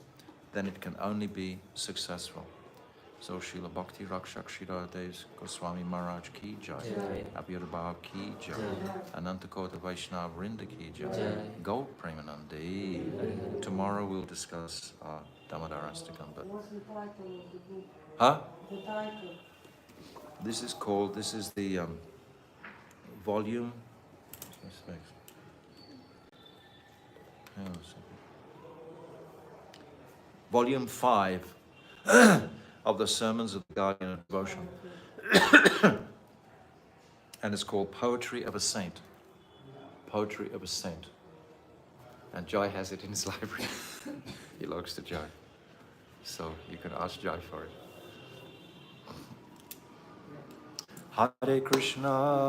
then it can only be successful. So Srila Bhakti Raksak Sridhara Goswami Maharaj ki jai, Avirbhava ki jai, Anantakota Vaishnava Vrinda ki jai, Gaur Premanande. Tomorrow we'll discuss Damodar Astakam. What's the title of the book? Huh? The title. This is the volume. Hang on a second. Volume 5 of the Sermons of the Guardian of Devotion. And it's called Poetry of a Saint. Poetry of a Saint. And Joy has it in his library. He belongs to Joy. So you can ask Joy for it. Hare Krishna,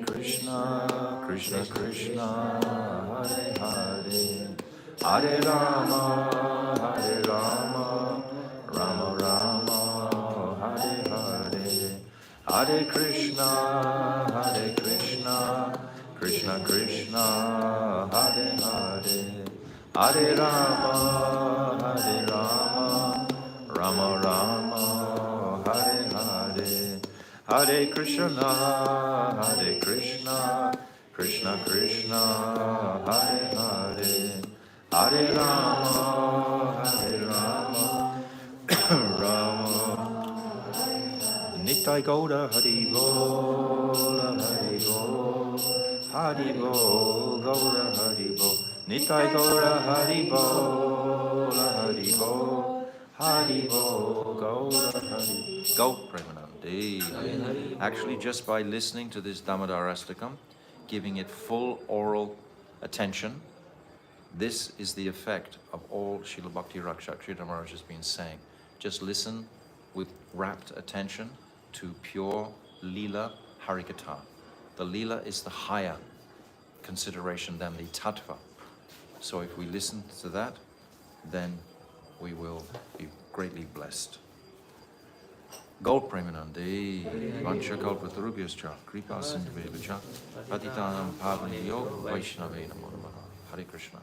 Krishna Krishna, Hare Hare, Hare Rama, Rama Rama, Hare Hare, Hare Krishna, Krishna Krishna, Hare Hare, Hare Rama, Rama Rama, Hare Hare, Hare Krishna, Krishna Krishna, Hare Hare, Hare Rama, Rama. Nitai Gaura Hari Bol, Hari Bol, Hari Bol, Gaura Hari Bol. Nitai Gaura Hari Bol, Hari Bol, Hari Bol, Gaura Hari. Go, Premanandi. Actually, just by listening to this Damodarastakam, giving it full oral attention, this is the effect of all Srila Bhakti Raksak Sridhara Maharaja has been saying. Just listen with rapt attention to pure Leela Harikatha. The Leela is the higher consideration than the Tattva. So if we listen to that, then we will be greatly blessed. Gaur Premanandi, Vancha Kalpatarubhyascha, Kripa Sindhuvevacha, Patitanam Pavanyo, Vaishnavena Namo Namaha. Hare Krishna.